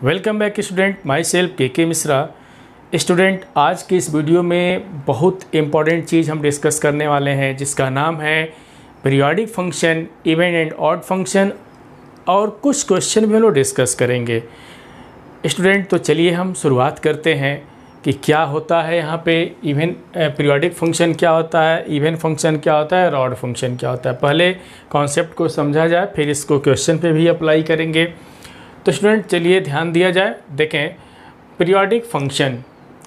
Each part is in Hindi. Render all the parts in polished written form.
Welcome back student, my self के मिश्रा। स्टूडेंट, आज की इस वीडियो में बहुत इम्पॉर्टेंट चीज़ हम डिस्कस करने वाले हैं जिसका नाम है periodic function, even and odd function, और कुछ क्वेश्चन भी हम लोग डिस्कस करेंगे। स्टूडेंट, तो चलिए हम शुरुआत करते हैं कि क्या होता है यहाँ पे इवन पीरियोडिक फंक्शन क्या होता है, इवन फंक्शन क्या होता है और ऑड फंक्शन क्या होता है। पहले कॉन्सेप्ट को समझा जाए, फिर इसको क्वेश्चन पे भी अप्लाई करेंगे। तो स्टूडेंट चलिए ध्यान दिया जाए। देखें, पीरियोडिक फंक्शन,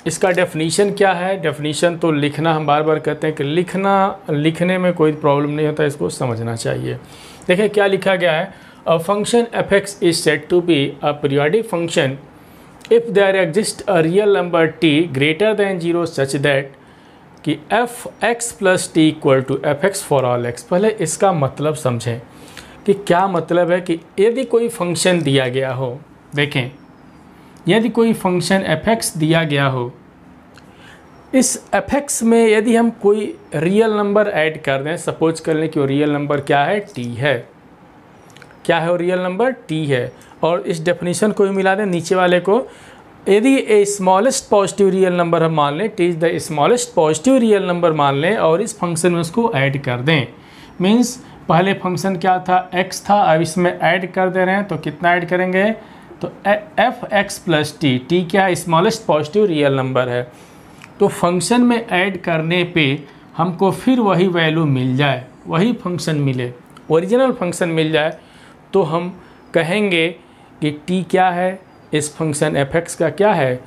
इसका डेफिनीशन क्या है। डेफिनीशन तो लिखना हम बार बार कहते हैं कि लिखने में कोई प्रॉब्लम नहीं होता, इसको समझना चाहिए। देखें क्या लिखा गया है। A function F X is said to be a periodic function if there exist a real number T greater than 0 such that कि F x plus T equal to F x for all X. पहले इसका मतलब समझें कि क्या मतलब है। कि यदि कोई फंक्शन दिया गया हो, देखें यदि कोई फंक्शन एफ एक्स दिया गया हो, इस एफ एक्स में यदि हम कोई रियल नंबर ऐड कर दें, सपोज कर लें कि वो रियल नंबर क्या है, टी है। क्या है वो रियल नंबर, टी है। और इस डेफिनेशन को भी मिला दें नीचे वाले को। यदि ए स्मॉलेस्ट पॉजिटिव रियल नंबर हम मान लें, T is the smallest positive real number मान लें और इस फंक्शन में उसको ऐड कर दें। मीन्स पहले फंक्शन क्या था, x था, अब इसमें ऐड कर दे रहे हैं तो कितना ऐड करेंगे, तो F x plus T, T क्या है, स्मॉलेस्ट पॉजिटिव रियल नंबर है। तो फंक्शन में ऐड करने पे हमको फिर वही वैल्यू मिल जाए, वही फंक्शन मिले, ओरिजिनल फंक्शन मिल जाए, तो हम कहेंगे कि टी क्या है, इस फंक्शन एफ एक्स का क्या है,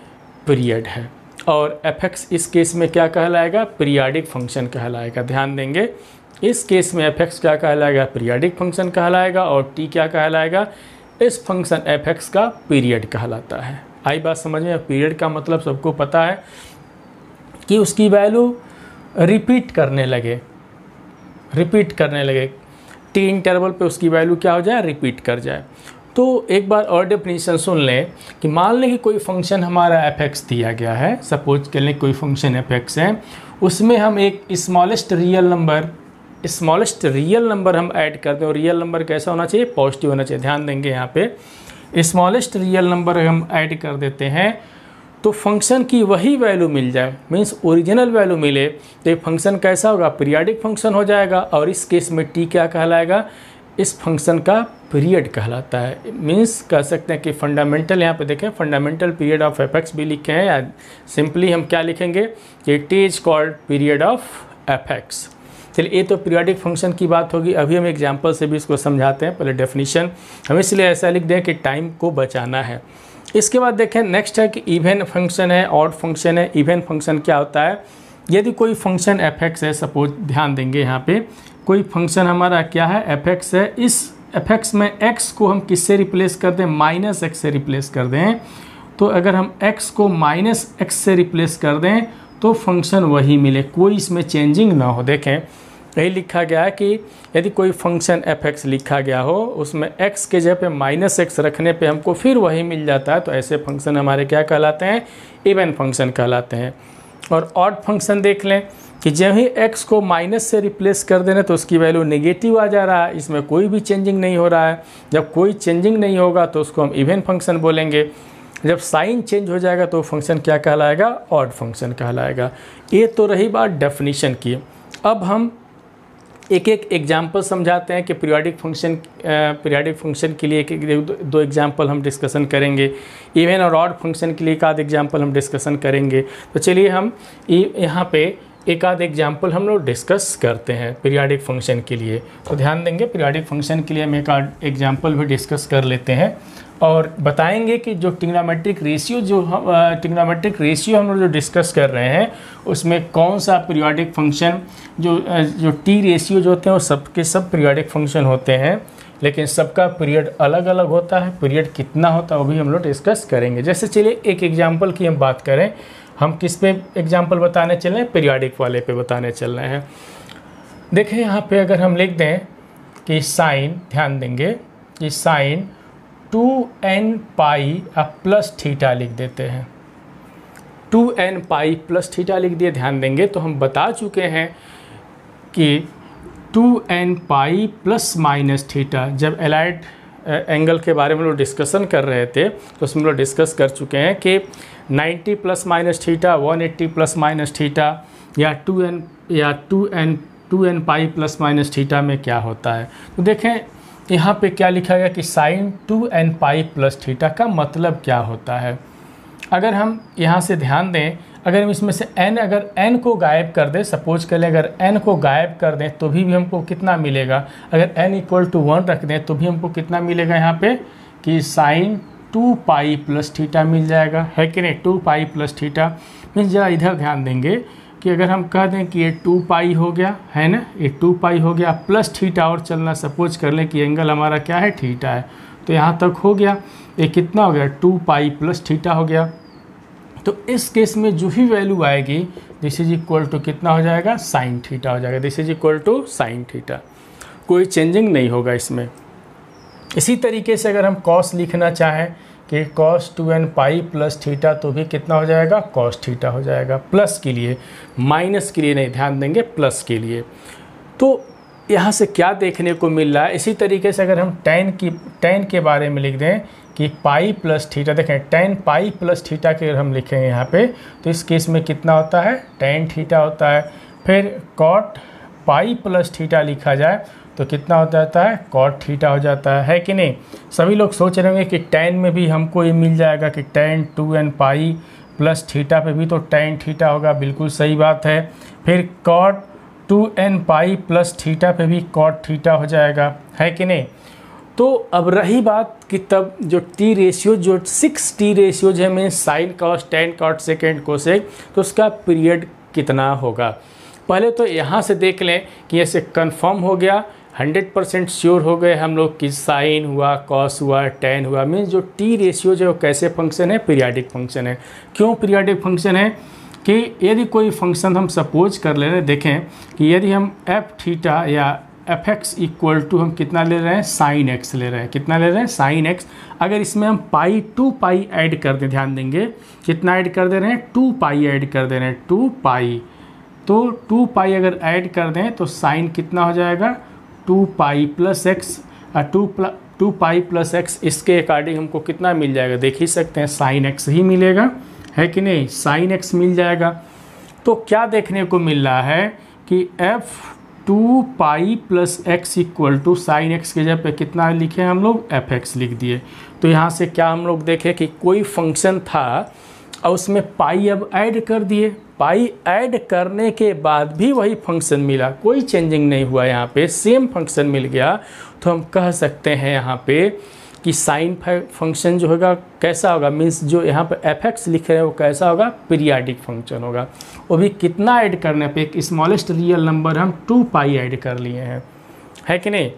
पीरियड है। और एफ एक्स इस केस में क्या कहलाएगा, पीरियोडिक फंक्शन कहलाएगा। ध्यान देंगे, इस केस में एफ एक्स क्या कहलाएगा, पीरियोडिक फंक्शन कहलाएगा, और टी क्या कहलाएगा, इस फंक्शन एफ एक्स का पीरियड कहलाता है। आई बात समझ में। पीरियड का मतलब सबको पता है कि उसकी वैल्यू रिपीट करने लगे, टी इंटरवल पे उसकी वैल्यू क्या हो जाए, रिपीट कर जाए। तो एक बार और डेफिनेशन सुन लें कि मान लें कि कोई फंक्शन हमारा एफ एक्स दिया गया है, सपोज कर लें कोई फंक्शन एफ एक्स है, उसमें हम एक स्मॉलेस्ट रियल नंबर हम ऐड करते हैं। और रियल नंबर कैसा होना चाहिए, पॉजिटिव होना चाहिए। ध्यान देंगे यहाँ पे स्मॉलेस्ट रियल नंबर हम ऐड कर देते हैं तो फंक्शन की वही वैल्यू मिल जाए, मीन्स ओरिजिनल वैल्यू मिले, तो ये फंक्शन कैसा होगा, पीरियोडिक फंक्शन हो जाएगा। और इस केस में टी क्या कहलाएगा, इस फंक्शन का पीरियड कहलाता है। मीन्स कह सकते हैं कि फंडामेंटल, यहाँ पे देखें fundamental period of F x भी लिखे हैं, या सिंपली हम क्या लिखेंगे कि T is called period of F x. चलिए, ये तो पीरियोडिक फंक्शन की बात होगी। अभी हम एग्जांपल से भी इसको समझाते हैं। पहले डेफिनेशन हम इसलिए ऐसा लिख दें कि टाइम को बचाना है। इसके बाद देखें नेक्स्ट है कि इवन फंक्शन है, ऑड फंक्शन है। इवन फंक्शन क्या होता है, यदि कोई फंक्शन एफ एक्स है, सपोज ध्यान देंगे यहाँ पे कोई फंक्शन हमारा क्या है, एफ एक्स है। इस एफ एक्स में एक्स को हम किससे रिप्लेस कर दें, माइनस एक्स से रिप्लेस कर दें। तो अगर हम एक्स को माइनस एक्स से रिप्लेस कर दें तो फंक्शन वही मिले, कोई इसमें चेंजिंग ना हो। देखें यही लिखा गया है कि यदि कोई फंक्शन एफ एक्स लिखा गया हो, उसमें x के जगह पे माइनस एक्स रखने पे हमको फिर वही मिल जाता है, तो ऐसे फंक्शन हमारे क्या कहलाते हैं, इवन फंक्शन कहलाते हैं। और ऑड फंक्शन देख लें कि जब ही x को माइनस से रिप्लेस कर देना तो उसकी वैल्यू नेगेटिव आ जा रहा है, इसमें कोई भी चेंजिंग नहीं हो रहा है। जब कोई चेंजिंग नहीं होगा तो उसको हम इवन फंक्शन बोलेंगे। जब साइन चेंज हो जाएगा तो फंक्शन क्या कहलाएगा, ऑड फंक्शन कहलाएगा। ये तो रही बात डेफिनीशन की। अब हम एक एक एग्जाम्पल समझाते हैं कि पीरियोडिक फंक्शन के लिए दो एग्जाम्पल हम डिस्कशन करेंगे, इवन और ऑड फंक्शन के लिए एक आध एग्जाम्पल हम डिस्कशन करेंगे। तो चलिए हम यहाँ पे एक आध एग्जाम्पल हम लोग डिस्कस करते हैं पीरियोडिक फंक्शन के लिए। तो ध्यान देंगे, पीरियोडिक फंक्शन के लिए हम एक आध एग्जाम्पल भी डिस्कस कर लेते हैं और बताएंगे कि जो ट्रिग्नोमेट्रिक रेशियो हम लोग जो डिस्कस कर रहे हैं उसमें कौन सा पीरियोडिक फंक्शन, जो टी रेशियो जो होते हैं वो सबके सब पीरियोडिक फंक्शन होते हैं, लेकिन सबका पीरियड अलग अलग होता है। पीरियड कितना होता है वो भी हम लोग डिस्कस करेंगे। जैसे चलिए एक एग्जाम्पल की हम बात करें, हम किस पे एग्जाम्पल बताने चल रहे हैं, पीरियोडिक वाले पे बताने चल रहे हैं। देखें यहाँ पे अगर हम लिख दें कि साइन, ध्यान देंगे कि साइन 2n पाई अब प्लस थीटा लिख देते हैं, 2n पाई प्लस थीटा लिख दिए। ध्यान देंगे तो हम बता चुके हैं कि 2n pi plus minus theta, जब एलाइड एंगल के बारे में लोग डिस्कशन कर रहे थे, तो उसमें लोग डिस्कस कर चुके हैं कि 90 plus minus theta, 180 plus minus theta या 2n pi plus minus theta में क्या होता है। तो देखें यहाँ पे क्या लिखा गया कि sign 2n pi plus theta का मतलब क्या होता है। अगर हम यहाँ से ध्यान दें, अगर हम इसमें से अगर n को गायब कर दें, सपोज कर लें अगर n को गायब कर दें तो भी हमको कितना मिलेगा, अगर n इक्वल टू 1 रख दें तो भी हमको कितना मिलेगा यहाँ पे कि साइन 2 पाई प्लस थीटा मिल जाएगा, है कि नहीं। 2 पाई प्लस थीटा मीन्स जरा इधर ध्यान देंगे कि अगर हम कह दें कि ये 2 पाई हो गया है ना, ये 2 पाई हो गया प्लस थीटा और चलना, सपोज कर लें कि एंगल हमारा क्या है, थीटा है, तो यहाँ तक हो गया। ये कितना हो गया, 2 पाई प्लस थीटा हो गया। तो इस केस में जो भी वैल्यू आएगी दिस इज इक्वल टू कितना हो जाएगा, साइन थीटा हो जाएगा। This is equal to sine theta, कोई चेंजिंग नहीं होगा इसमें। इसी तरीके से अगर हम कॉस लिखना चाहें कि cos 2n pi plus theta तो भी कितना हो जाएगा, कॉस थीटा हो जाएगा। प्लस के लिए, माइनस के लिए नहीं, ध्यान देंगे प्लस के लिए। तो यहाँ से क्या देखने को मिल रहा है, इसी तरीके से अगर हम tan के बारे में लिख दें कि पाई प्लस थीटा, देखें tan पाई प्लस थीटा के अगर हम लिखेंगे यहाँ पे तो इस केस में कितना होता है, tan थीटा होता है। फिर cot पाई प्लस थीटा लिखा जाए तो कितना हो जाता है, cot थीटा हो जाता है कि नहीं। सभी लोग सोच रहे होंगे कि tan में भी हमको ये मिल जाएगा कि tan 2n pi plus theta पे भी तो tan थीटा होगा, बिल्कुल सही बात है। फिर cot 2n pi plus theta पे भी cot थीटा हो जाएगा, है कि नहीं। तो अब रही बात कि तब जो टी रेशियो, जो 6 टी रेशियोज है mean sine cos tan cot second cosec, तो उसका पीरियड कितना होगा। पहले तो यहाँ से देख लें कि ऐसे कंफर्म हो गया, 100% श्योर हो गए हम लोग कि साइन हुआ, कॉस हुआ, टेन हुआ, मीन्स जो टी रेशियो जो कैसे फंक्शन है, पीरियाडिक फंक्शन है। क्यों पीरियाडिक फंक्शन है कि यदि कोई फंक्शन हम सपोज कर ले रहे हैं, देखें कि यदि हम एफ थीटा या एफ एक्स इक्वल टू हम कितना ले रहे हैं, साइन एक्स ले रहे हैं, कितना ले रहे हैं, साइन एक्स। अगर इसमें हम पाई 2 पाई ऐड कर दें, ध्यान देंगे कितना ऐड कर दे रहे हैं, 2 पाई ऐड कर दे रहे हैं, 2 पाई। तो 2 पाई अगर ऐड कर दें तो साइन कितना हो जाएगा, 2 pi plus x, 2 pi plus x, इसके अकॉर्डिंग हमको कितना मिल जाएगा, देख ही सकते हैं साइन एक्स ही मिलेगा, है कि नहीं, साइन एक्स मिल जाएगा। तो क्या देखने को मिल रहा है कि f 2 pi plus x equal to sine x के जगह पे कितना लिखे हम लोग, एफ एक्स लिख दिए। तो यहाँ से क्या हम लोग देखें कि कोई फंक्शन था और उसमें पाई अब ऐड कर दिए, पाई ऐड करने के बाद भी वही फंक्शन मिला, कोई चेंजिंग नहीं हुआ, यहाँ पे सेम फंक्शन मिल गया। तो हम कह सकते हैं यहाँ पे कि साइन फंक्शन जो होगा कैसा होगा, मीन्स जो यहाँ पे एफ एक्स लिख रहे हैं वो कैसा होगा, पीरियाडिक फंक्शन होगा। वो भी कितना ऐड करने पे, एक स्मॉलेस्ट रियल नंबर हम 2 पाई ऐड कर लिए हैं, है कि नहीं।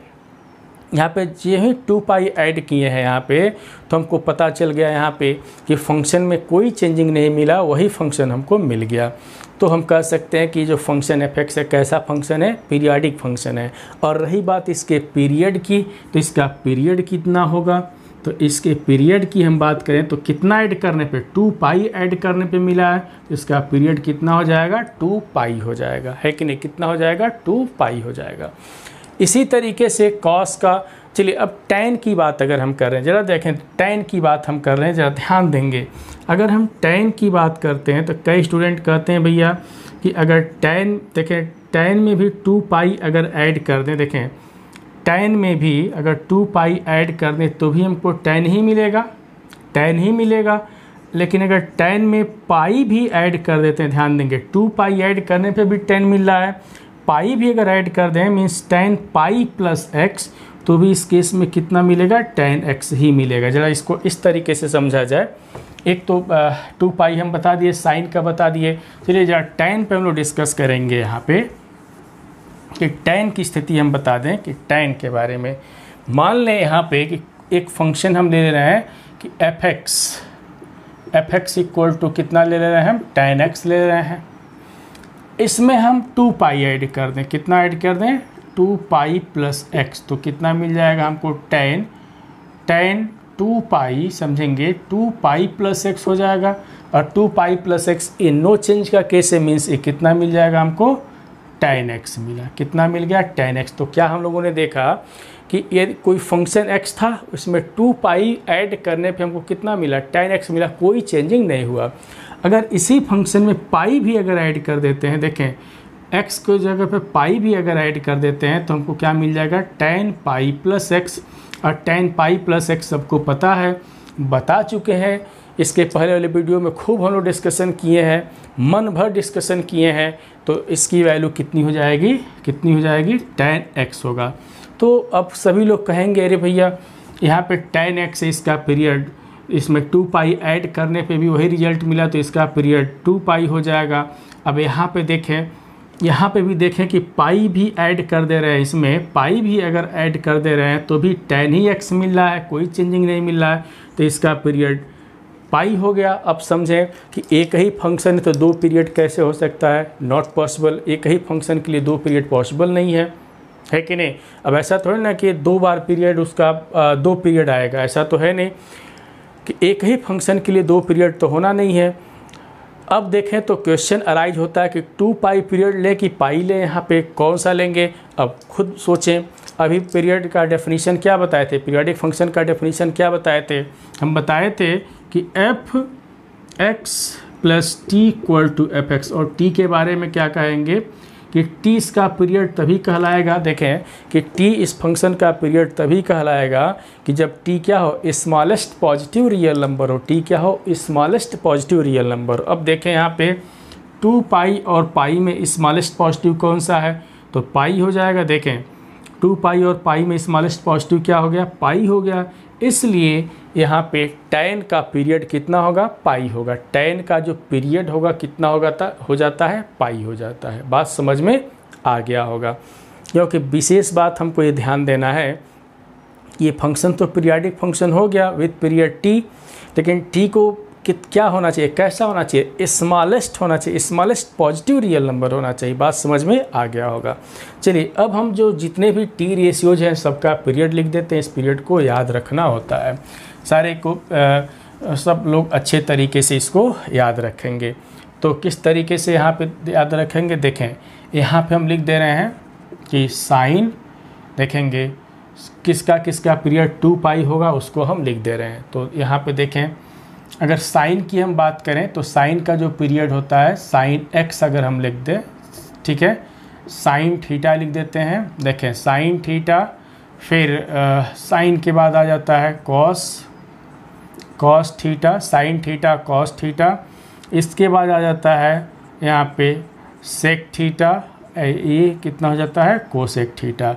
यहाँ पे ये ही 2 पाई ऐड किए हैं यहाँ पे, तो हमको पता चल गया यहाँ पे कि फंक्शन में कोई चेंजिंग नहीं मिला, वही फंक्शन हमको मिल गया। तो हम कह सकते हैं कि जो फंक्शन एफ एक्स है कैसा फंक्शन है, पीरियाडिक फंक्शन है। और रही बात इसके पीरियड की, तो इसका पीरियड कितना होगा, तो इसके पीरियड की हम बात करें तो कितना ऐड करने पे, 2 पाई ऐड करने पे मिला है, तो इसका पीरियड कितना हो जाएगा, 2 पाई हो जाएगा, है कि नहीं, कितना हो जाएगा, 2 पाई हो जाएगा। इसी तरीके से कॉस का, चलिए अब टैन की बात अगर हम कर रहे हैं, ज़रा देखें टैन की बात हम कर रहे हैं, ज़रा ध्यान देंगे। अगर हम टैन की बात करते हैं तो कई स्टूडेंट कहते हैं भैया कि अगर टैन, देखें टैन में भी 2 पाई अगर ऐड कर दें, देखें टैन में भी अगर 2 पाई ऐड कर दें तो भी हमको टैन ही मिलेगा, टैन ही मिलेगा। लेकिन अगर टैन में पाई भी ऐड कर देते हैं, ध्यान देंगे 2 पाई ऐड करने पे भी टैन मिल रहा है, पाई भी अगर ऐड कर दें मीन्स टैन पाई प्लस एक्स, तो भी इस केस में कितना मिलेगा, टैन एक्स ही मिलेगा। ज़रा इसको इस तरीके से समझा जाए। एक तो 2 पाई हम बता दिए, साइन का बता दिए, चलिए जरा टैन पे हम लोग डिस्कस करेंगे यहाँ पे कि टैन की स्थिति हम बता दें कि टैन के बारे में। मान लें यहाँ पे कि एक फंक्शन हम ले रहे हैं कि एफ एक्स इक्वल टू कितना ले रहे हैं हम, टैन एक्स ले रहे हैं। इसमें हम 2 पाई ऐड कर दें, कितना ऐड कर दें, 2 पाई प्लस एक्स, तो कितना मिल जाएगा हमको, टैन 2 पाई, समझेंगे 2 पाई प्लस एक्स हो जाएगा। और 2 पाई प्लस एक्स ये नो चेंज का केस है, मीन्स ये कितना मिल जाएगा हमको, टैन एक्स मिला, कितना मिल गया, टैन एक्स। तो क्या हम लोगों ने देखा कि ये कोई फंक्शन x था, उसमें 2 पाई ऐड करने पे हमको कितना मिला, tan x मिला, कोई चेंजिंग नहीं हुआ। अगर इसी फंक्शन में पाई भी अगर ऐड कर देते हैं, देखें x को जगह पे पाई भी अगर ऐड कर देते हैं तो हमको क्या मिल जाएगा, tan पाई प्लस एक्स। और tan पाई प्लस एक्स सबको पता है, बता चुके हैं, इसके पहले वाले वीडियो में खूब हम लोग डिस्कशन किए हैं, मन भर डिस्कशन किए हैं। तो इसकी वैल्यू कितनी हो जाएगी, कितनी हो जाएगी, tan x होगा। तो अब सभी लोग कहेंगे अरे भैया यहाँ पे tan x है इसका पीरियड, इसमें 2 पाई ऐड करने पे भी वही रिजल्ट मिला तो इसका पीरियड 2 पाई हो जाएगा। अब यहाँ पे देखें, यहाँ पे भी देखें कि पाई भी ऐड कर दे रहे हैं, इसमें पाई भी अगर ऐड कर दे रहे हैं तो भी tan ही x मिल रहा है, कोई चेंजिंग नहीं मिल रहा है, तो इसका पीरियड पाई हो गया। अब समझें कि एक ही फंक्शन है तो 2 पीरियड कैसे हो सकता है, नॉट पॉसिबल। एक ही फंक्शन के लिए 2 पीरियड पॉसिबल नहीं है कि नहीं। अब ऐसा थोड़ा ना कि 2 बार पीरियड उसका 2 पीरियड आएगा, ऐसा तो है नहीं कि एक ही फंक्शन के लिए 2 पीरियड तो होना नहीं है। अब देखें तो क्वेश्चन अराइज होता है कि 2 पाई पीरियड ले कि पाई ले, यहाँ पे कौन सा लेंगे, अब खुद सोचें। अभी पीरियड का डेफिनेशन क्या बताए थे, पीरियोडिक फंक्शन का डेफिनेशन क्या बताए थे, हम बताए थे कि F x plus T equal to F x. और टी के बारे में क्या कहेंगे कि टी इसका पीरियड तभी कहलाएगा, देखें कि टी इस फंक्शन का पीरियड तभी कहलाएगा कि जब टी क्या हो, स्मॉलेस्ट पॉजिटिव रियल नंबर हो, टी क्या हो, स्मॉलेस्ट पॉजिटिव रियल नंबर। अब देखें यहाँ पे 2 पाई और पाई में स्मॉलेस्ट पॉजिटिव कौन सा है, तो पाई हो जाएगा। देखें 2 पाई और पाई में स्मॉलेस्ट पॉजिटिव क्या हो गया, पाई हो गया। इसलिए यहाँ पे tan का पीरियड कितना होगा, पाई होगा। tan का जो पीरियड होगा कितना होगा, हो जाता है पाई हो जाता है। बात समझ में आ गया होगा। क्योंकि विशेष बात हमको ये ध्यान देना है, ये फंक्शन तो पीरियोडिक फंक्शन हो गया विद पीरियड t, लेकिन t को क्या होना चाहिए, कैसा होना चाहिए, स्मॉलेस्ट होना चाहिए, स्मॉलेस्ट पॉजिटिव रियल नंबर होना चाहिए। बात समझ में आ गया होगा। चलिए अब हम जो जितने भी टी रेशियोज हैं सबका पीरियड लिख देते हैं। इस पीरियड को याद रखना होता है, सारे को सब लोग अच्छे तरीके से इसको याद रखेंगे। तो किस तरीके से यहाँ पे याद रखेंगे, देखें यहाँ पे हम लिख दे रहे हैं कि साइन, देखेंगे किसका किसका पीरियड 2 पाई होगा उसको हम लिख दे रहे हैं। तो यहाँ पे देखें अगर साइन की हम बात करें तो साइन का जो पीरियड होता है साइन एक्स अगर हम लिख दें, ठीक है, साइन थीटा लिख देते हैं। देखें साइन थीटा, फिर साइन के बाद आ जाता है cos theta, sine theta cos theta. इसके बाद आ जाता है यहाँ पे सेक थीटा, ये कितना हो जाता है, कोसेक थीटा।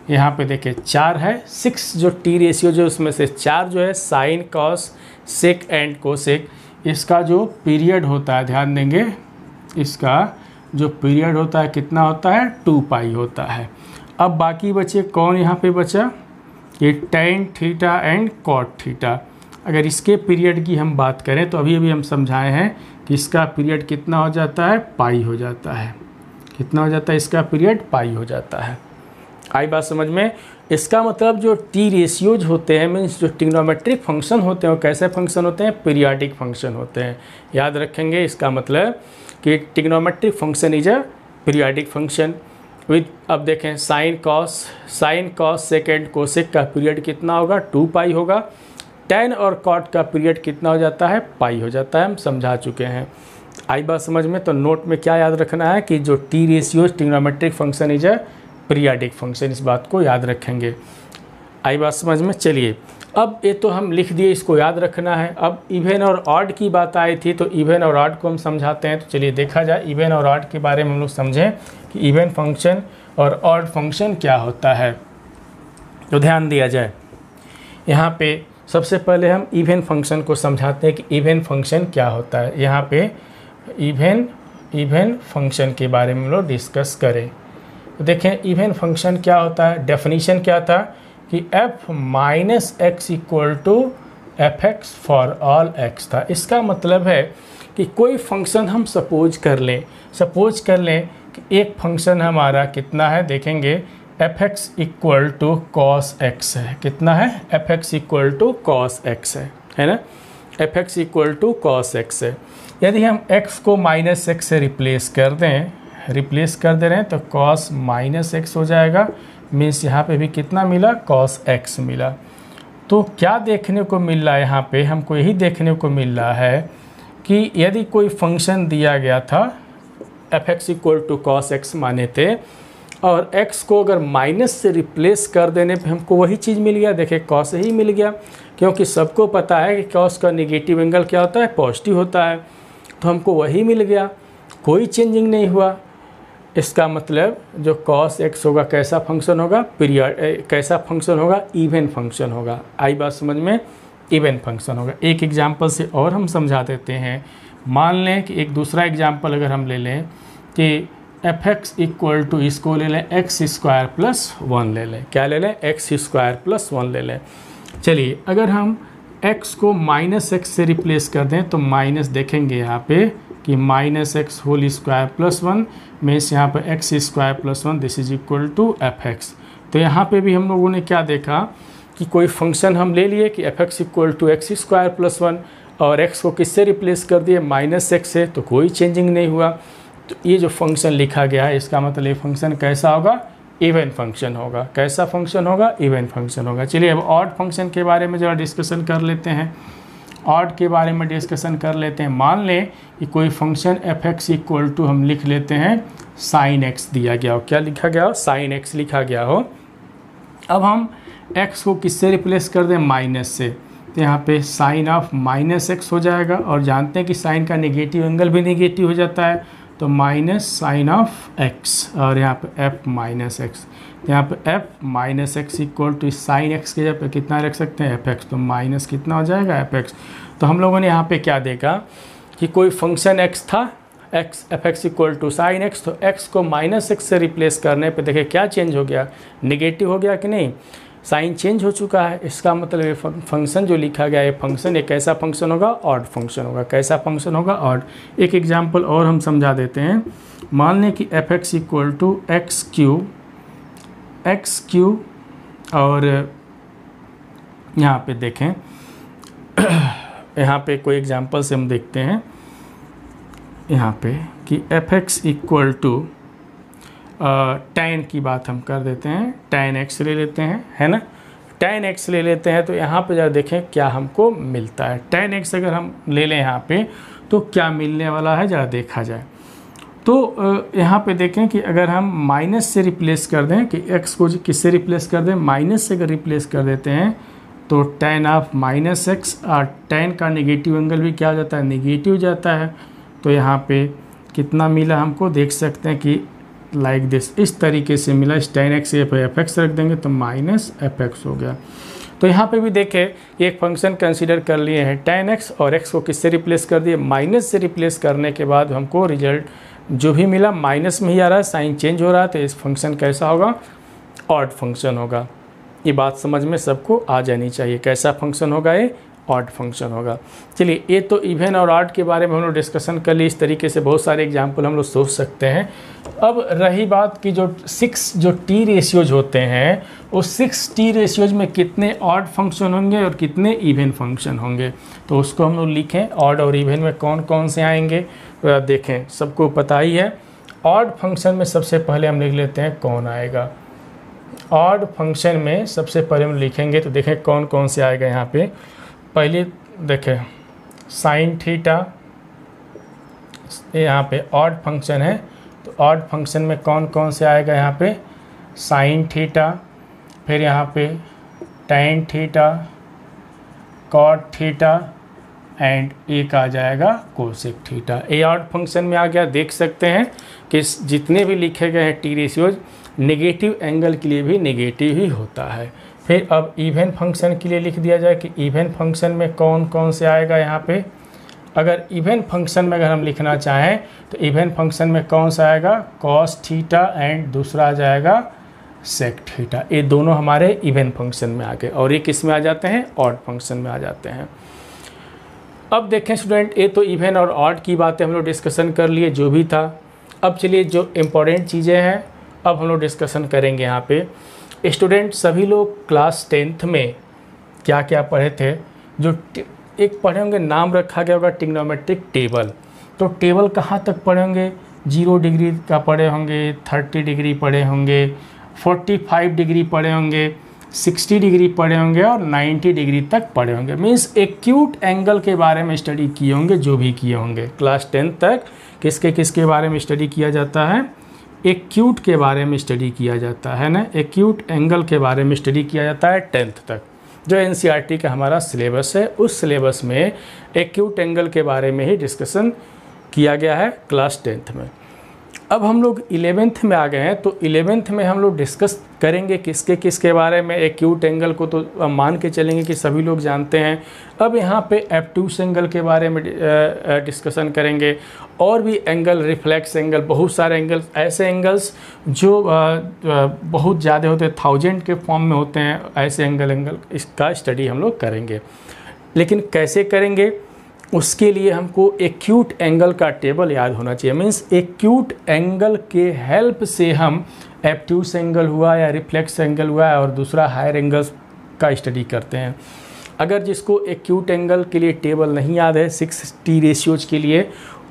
यहाँ पे देखिए 4 है, 6 जो टी रेशियो जो उसमें से 4 जो है sine cos sec and cosec. इसका जो पीरियड होता है, ध्यान देंगे, इसका जो पीरियड होता है कितना होता है, 2 पाई होता है। अब बाकी बचे कौन, यहाँ पे बचा ये tan theta and cot theta. अगर इसके पीरियड की हम बात करें तो अभी अभी हम समझाए हैं कि इसका पीरियड कितना हो जाता है, पाई हो जाता है। कितना हो जाता है, इसका पीरियड पाई हो जाता है। आई बात समझ में। इसका मतलब जो टी रेशियोज होते हैं, मीन्स जो ट्रिग्नोमेट्रिक फंक्शन होते हैं वो कैसे फंक्शन होते हैं, पीरियोडिक फंक्शन होते हैं। याद रखेंगे इसका मतलब कि trigonometric function is a periodic function with, अब देखें साइन कॉस सेकेंड कोसेक का पीरियड कितना होगा, 2 पाई होगा। tan और कॉट का पीरियड कितना हो जाता है, पाई हो जाता है। हम समझा चुके हैं। आई बात समझ में। तो नोट में क्या याद रखना है कि जो T ratios trigonometric function is a periodic function, इस बात को याद रखेंगे। आई बात समझ में। चलिए अब ये तो हम लिख दिए, इसको याद रखना है। अब इवन और ऑड की बात आई थी तो इवन और ऑड को हम समझाते हैं। तो चलिए देखा जाए इवन और ऑड के बारे में हम लोग समझें कि इवन फंक्शन और ऑड फंक्शन क्या होता है। तो ध्यान दिया जाए, यहाँ पे सबसे पहले हम इवन फंक्शन को समझाते हैं कि इवन फंक्शन क्या होता है। यहाँ पे इवन फंक्शन के बारे में हम लोग डिस्कस करें। तो देखें इवन फंक्शन क्या होता है, डेफिनेशन क्या था कि f minus x equal to F x for all x था। इसका मतलब है कि कोई फंक्शन हम सपोज कर लें कि एक फंक्शन हमारा कितना है, देखेंगे f x equal to cos x है। कितना है, f x equal to cos x है ना, f x equal to cos x है। यदि हम x को माइनस एक्स से रिप्लेस कर दे रहे हैं तो cos माइनस एक्स हो जाएगा, मीन्स यहाँ पे भी कितना मिला, कॉस एक्स मिला। तो क्या देखने को मिल रहा है यहाँ पे, हमको यही देखने को मिल रहा है कि यदि कोई फंक्शन दिया गया था f x equal to cos x माने थे, और x को अगर माइनस से रिप्लेस कर देने पे हमको वही चीज़ मिल गया। देखिए कॉस ही मिल गया, क्योंकि सबको पता है कि कॉस का नेगेटिव एंगल क्या होता है, पॉजिटिव होता है, तो हमको वही मिल गया, कोई चेंजिंग नहीं हुआ। इसका मतलब जो कॉस एक्स होगा कैसा फंक्शन होगा, पीरियड कैसा फंक्शन होगा, इवन फंक्शन होगा। आई बात समझ में, इवन फंक्शन होगा। एक एग्जाम्पल से और हम समझा देते हैं। मान लें कि एक दूसरा एग्जाम्पल अगर हम ले लें कि एफ एक्स इक्वल टू, इसको ले लें एक्स स्क्वायर प्लस 1 ले लें। क्या ले लें, एक्स स्क्वायर प्लस 1 ले लें। चलिए अगर हम x को माइनस एक्स से रिप्लेस कर दें तो माइनस देखेंगे यहाँ पे कि minus x whole square plus 1 means यहाँ पर x square plus 1 this is equal to F x. तो यहाँ पे भी हम लोगों ने क्या देखा कि कोई फंक्शन हम ले लिए कि F x equal to x square plus 1 और x को किससे रिप्लेस कर दिए, माइनस एक्स से, तो कोई चेंजिंग नहीं हुआ। तो ये जो फंक्शन लिखा गया है इसका मतलब ये फंक्शन कैसा होगा, इवन फंक्शन होगा। कैसा फंक्शन होगा, इवन फंक्शन होगा। चलिए अब ऑड फंक्शन के बारे में ज़रा डिस्कशन कर लेते हैं। ऑड के बारे में डिस्कशन कर लेते हैं। मान लें कि कोई function F x equal to हम लिख लेते हैं साइन एक्स दिया गया हो। क्या लिखा गया हो, साइन एक्स लिखा गया हो। अब हम x को किससे रिप्लेस कर दें, माइनस से, तो यहाँ पे साइन ऑफ माइनस एक्स हो जाएगा। और जानते हैं कि साइन का नेगेटिव एंगल भी नेगेटिव हो जाता है, तो माइनस साइन ऑफ एक्स, और यहाँ पे f माइनस एक्स। तो यहाँ पे f minus x equal to sine x के जगह पे कितना रख सकते हैं, एफ एक्स। तो माइनस कितना हो जाएगा, एफ एक्स। तो हम लोगों ने यहाँ पे क्या देखा कि कोई फंक्शन x था, x f x equal to sine x, तो x को माइनस एक्स से रिप्लेस करने पे देखिए क्या चेंज हो गया, नेगेटिव हो गया कि नहीं, साइन चेंज हो चुका है। इसका मतलब ये फंक्शन जो लिखा गया है फंक्शन एक कैसा फंक्शन होगा, ऑड फंक्शन होगा। कैसा फंक्शन होगा, ऑड। एक एग्जांपल और हम समझा देते हैं। मान लें कि F x equal to x cube और यहाँ पे देखें यहाँ पे कोई एग्जांपल से हम देखते हैं यहाँ पे कि F x equal to tan की बात हम कर देते हैं, tan x ले लेते हैं, है ना, tan x ले लेते हैं। तो यहाँ पे जरा देखें क्या हमको मिलता है। tan x अगर हम ले लें यहाँ पे तो क्या मिलने वाला है, जरा देखा जाए। तो यहाँ पे देखें कि अगर हम माइनस से रिप्लेस कर दें कि x को किससे रिप्लेस कर दें, माइनस से अगर रिप्लेस कर देते हैं तो tan ऑफ माइनस एक्स, और tan का नेगेटिव एंगल भी क्या हो जाता है, नेगेटिव जाता है। तो यहाँ पे कितना मिला हमको, देख सकते हैं कि लाइक दिस, इस तरीके से मिला। tan एक्स एफ एक्स रख देंगे तो माइनस एफ एक्स हो गया। तो यहाँ पे भी देखें एक फंक्शन कंसीडर कर लिए हैं tan एक्स, और x को किससे रिप्लेस कर दिए, माइनस से रिप्लेस करने के बाद हमको रिजल्ट जो भी मिला माइनस में ही आ रहा है, साइन चेंज हो रहा है। तो इस फंक्शन कैसा होगा, ऑड फंक्शन होगा। ये बात समझ में सबको आ जानी चाहिए, कैसा फंक्शन होगा, ये ऑड फंक्शन होगा। चलिए ये तो इवन और ऑड के बारे में हम लोग डिस्कशन कर लिए। इस तरीके से बहुत सारे एग्जाम्पल हम लोग सोच सकते हैं। अब रही बात कि जो 6 जो टी रेशियोज होते हैं, उस 6 टी रेशियोज में कितने ऑड फंक्शन होंगे और कितने इवन फंक्शन होंगे, तो उसको हम लोग लिखें। ऑड और इवन में कौन कौन से आएंगे तो देखें, सबको पता ही है। ऑड फंक्शन में सबसे पहले हम लिख लेते हैं कौन आएगा। ऑड फंक्शन में सबसे पहले हम लिखेंगे तो देखें कौन कौन से आएगा। यहाँ पे पहले देखें साइन थीटा, यहाँ पे ऑड फंक्शन है, तो ऑड फंक्शन में कौन कौन से आएगा, यहाँ पे साइन थीटा, फिर यहाँ पे tan theta, cot theta, and एक आ जाएगा कोसेक थीटा। ये ऑड फंक्शन में आ गया। देख सकते हैं कि जितने भी लिखे गए हैं टी रेशियोज, नेगेटिव एंगल के लिए भी नेगेटिव ही होता है। फिर अब इवन फंक्शन के लिए लिख दिया जाए कि इवन फंक्शन में कौन कौन से आएगा। यहाँ पे अगर इवन फंक्शन में अगर हम लिखना चाहें तो इवन फंक्शन में कौन सा आएगा, कॉस थीटा, एंड दूसरा आ जाएगा सेक थीटा। ये दोनों हमारे इवन फंक्शन में आ गए, और ये किस में आ जाते हैं, ऑड फंक्शन में आ जाते हैं। अब देखें स्टूडेंट, ये तो इवन और ऑड की बातें हम लोग डिस्कशन कर लिए जो भी था। अब चलिए जो इम्पोर्टेंट चीज़ें हैं अब हम लोग डिस्कशन करेंगे। यहाँ पे स्टूडेंट सभी लोग क्लास 10th में क्या क्या पढ़े थे, जो एक पढ़े होंगे, नाम रखा गया होगा ट्रिग्नोमेट्रिक टेबल। तो टेबल कहाँ तक पढ़े होंगे, 0 डिग्री का पढ़े होंगे, 30 डिग्री पढ़े होंगे, 45 डिग्री पढ़े होंगे, 60 डिग्री पढ़े होंगे और 90 डिग्री तक पढ़े होंगे। मीन्स एक्यूट एंगल के बारे में स्टडी किए होंगे, जो भी किए होंगे। क्लास 10 तक किसके बारे में स्टडी किया जाता है? एक्यूट के बारे में स्टडी किया जाता है ना, एक्यूट एंगल के बारे में स्टडी किया जाता है 10th तक। जो एनसीईआरटी का हमारा सिलेबस है, उस सिलेबस में एक्यूट एंगल के बारे में ही डिस्कशन किया गया है क्लास 10th में। अब हम लोग 11th में आ गए हैं, तो 11th में हम लोग डिस्कस करेंगे किसके बारे में? एक्यूट एंगल को तो मान के चलेंगे कि सभी लोग जानते हैं। अब यहाँ पे एब्ट्यूस एंगल के बारे में डिस्कशन करेंगे, और भी एंगल, रिफ्लेक्स एंगल, बहुत सारे एंगल्स, ऐसे एंगल्स जो बहुत ज़्यादा होते हैं, 1000 के फॉर्म में होते हैं, ऐसे एंगल इसका स्टडी हम लोग करेंगे। लेकिन कैसे करेंगे? उसके लिए हमको एक्यूट एंगल का टेबल याद होना चाहिए। मीन्स एक्यूट एंगल के हेल्प से हम एब्ट्यूस एंगल हुआ या रिफ्लेक्स एंगल हुआ और दूसरा हायर एंगल्स का स्टडी करते हैं। अगर जिसको एक्यूट एंगल के लिए टेबल नहीं याद है 6T रेशियोज के लिए,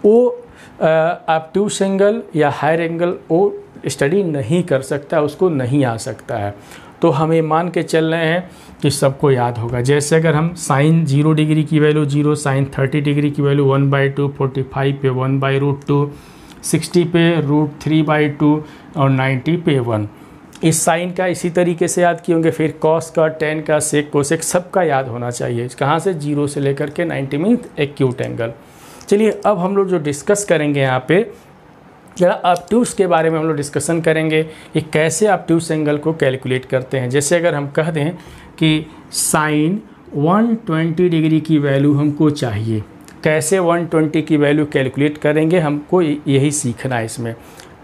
वो एब्ट्यूस एंगल या हायर एंगल वो स्टडी नहीं कर सकता, उसको नहीं आ सकता है। तो हमें मान के चल रहे हैं कि सबको याद होगा। जैसे अगर हम साइन 0 डिग्री की वैल्यू 0, साइन 30 डिग्री की वैल्यू 1/2, 45 पे 1/√2, 60 पे √3/2 और 90 पे 1। इस साइन का इसी तरीके से याद किए होंगे। फिर कॉस का, टेन का, सेक, कोसेक सबका याद होना चाहिए। कहाँ से? 0 से लेकर के 90 मीन्स एक्यूट एंगल। चलिए अब हम लोग जो डिस्कस करेंगे यहाँ पे, जरा ऑब्ट्यूस के बारे में हम लोग डिस्कशन करेंगे कि कैसे ऑब्ट्यूस एंगल को कैलकुलेट करते हैं। जैसे अगर हम कह दें कि साइन 120 डिग्री की वैल्यू हमको चाहिए, कैसे 120 की वैल्यू कैलकुलेट करेंगे, हमको यही सीखना है इसमें।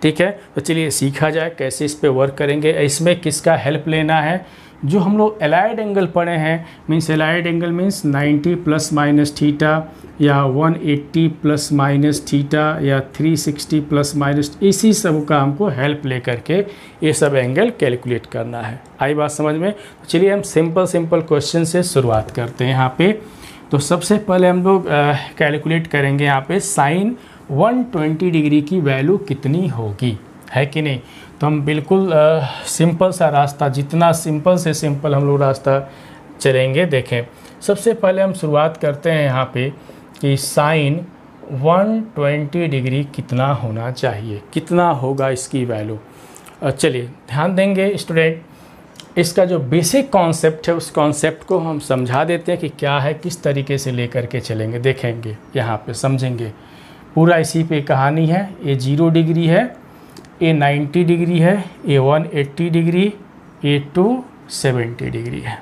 ठीक है, तो चलिए सीखा जाए कैसे इस पे वर्क करेंगे। इसमें किसका हेल्प लेना है? जो हम लोग एलाइड एंगल पढ़े हैं, means allied angle means 90 ± theta या 180 ± थीटा या 360 ± इसी सब का हमको हेल्प लेकर के ये सब एंगल कैलकुलेट करना है। आई बात समझ में? तो चलिए हम सिंपल क्वेश्चन से शुरुआत करते हैं यहाँ पे। तो सबसे पहले हम लोग कैलकुलेट करेंगे यहाँ पे साइन 120 डिग्री की वैल्यू कितनी होगी, है कि नहीं। तो हम बिल्कुल सिंपल सा रास्ता, जितना सिंपल से सिंपल हम लोग रास्ता चलेंगे। देखें, सबसे पहले हम शुरुआत करते हैं यहाँ पे कि साइन 120 डिग्री कितना होना चाहिए, कितना होगा इसकी वैल्यू। चलिए ध्यान देंगे स्टूडेंट, इसका जो बेसिक कॉन्सेप्ट है उस कॉन्सेप्ट को हम समझा देते हैं कि क्या है, किस तरीके से लेकर के चलेंगे। देखेंगे यहाँ पे, समझेंगे पूरा इसी पे कहानी है। ये 0 डिग्री है, ये 90 डिग्री है, ये 180 डिग्री, ये 270 डिग्री है।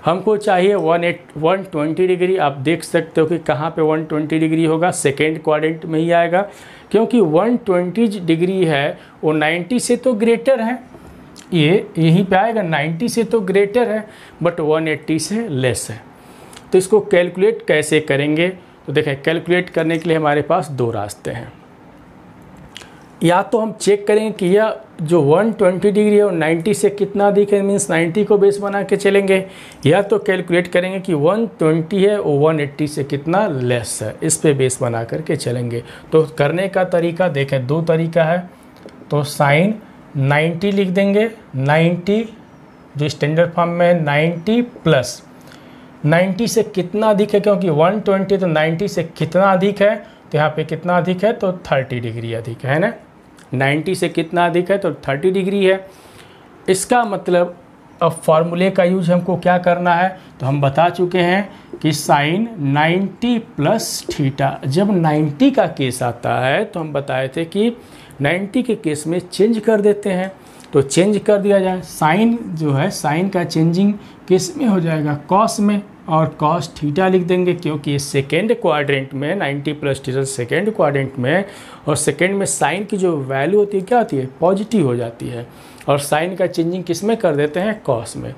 हमको चाहिए 120 डिग्री। आप देख सकते हो कि कहाँ पे 120 डिग्री होगा, सेकेंड क्वाड्रेंट में ही आएगा, क्योंकि 120 डिग्री है वो 90 से तो ग्रेटर है, ये यहीं पे आएगा, 90 से तो ग्रेटर है बट 180 से लेस है। तो इसको कैलकुलेट कैसे करेंगे? तो देखें, कैलकुलेट करने के लिए हमारे पास दो रास्ते हैं। या तो हम चेक करेंगे कि यह जो 120 डिग्री है वो 90 से कितना अधिक है, मीन्स 90 को बेस बना के चलेंगे, या तो कैलकुलेट करेंगे कि 120 है वो 180 से कितना लेस है, इस पे बेस बना करके चलेंगे। तो करने का तरीका देखें, दो तरीका है। तो साइन 90 लिख देंगे, 90 जो स्टैंडर्ड फॉर्म में है 90 प्लस 90 से कितना अधिक है, क्योंकि 120 तो 90 से कितना अधिक है, तो यहाँ पे कितना अधिक है, तो 30 डिग्री अधिक है ना। 90 से कितना अधिक है, तो 30 डिग्री है। इसका मतलब अब फॉर्मूले का यूज हमको क्या करना है, तो हम बता चुके हैं कि साइन 90 प्लस थीटा। जब 90 का केस आता है तो हम बताए थे कि 90 के केस में चेंज कर देते हैं, तो चेंज कर दिया जाए। साइन जो है, साइन का चेंजिंग किस में हो जाएगा, कॉस में, और कॉस थीटा लिख देंगे, क्योंकि सेकेंड क्वाड्रेंट में 90 प्लस थीटा सेकेंड क्वाड्रेंट में, और सेकेंड में साइन की जो वैल्यू होती है क्या होती है, पॉजिटिव हो जाती है, और साइन का चेंजिंग किस में कर देते हैं, कॉस में।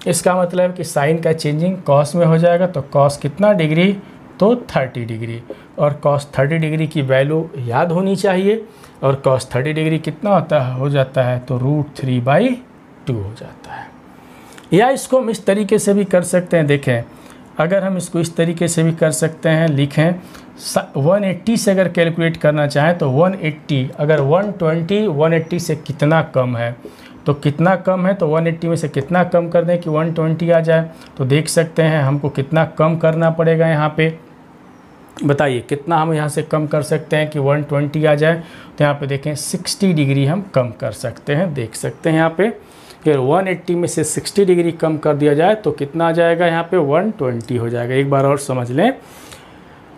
इसका मतलब कि साइन का चेंजिंग कॉस में हो जाएगा, तो कॉस कितना डिग्री, तो 30 डिग्री, और कॉस 30 डिग्री की वैल्यू याद होनी चाहिए। और कॉस 30 डिग्री कितना होता है, हो जाता है तो √3/2 हो जाता है। या इसको हम इस तरीके से भी कर सकते हैं। देखें, अगर हम इसको इस तरीके से भी कर सकते हैं, लिखें 180 से अगर कैलकुलेट करना चाहें तो 180, अगर 120 180 से कितना कम है, तो कितना कम है, तो 180 में से कितना कम कर दें कि 120 आ जाए। तो देख सकते हैं हमको कितना कम करना पड़ेगा यहाँ पे, बताइए कितना हम यहाँ से कम कर सकते हैं कि 120 आ जाए। तो यहाँ पे देखें 60 डिग्री हम कम कर सकते हैं, देख सकते हैं यहाँ पे। फिर 180 में से 60 डिग्री कम कर दिया जाए तो कितना आ जाएगा, यहाँ पे 120 हो जाएगा। एक बार और समझ लें,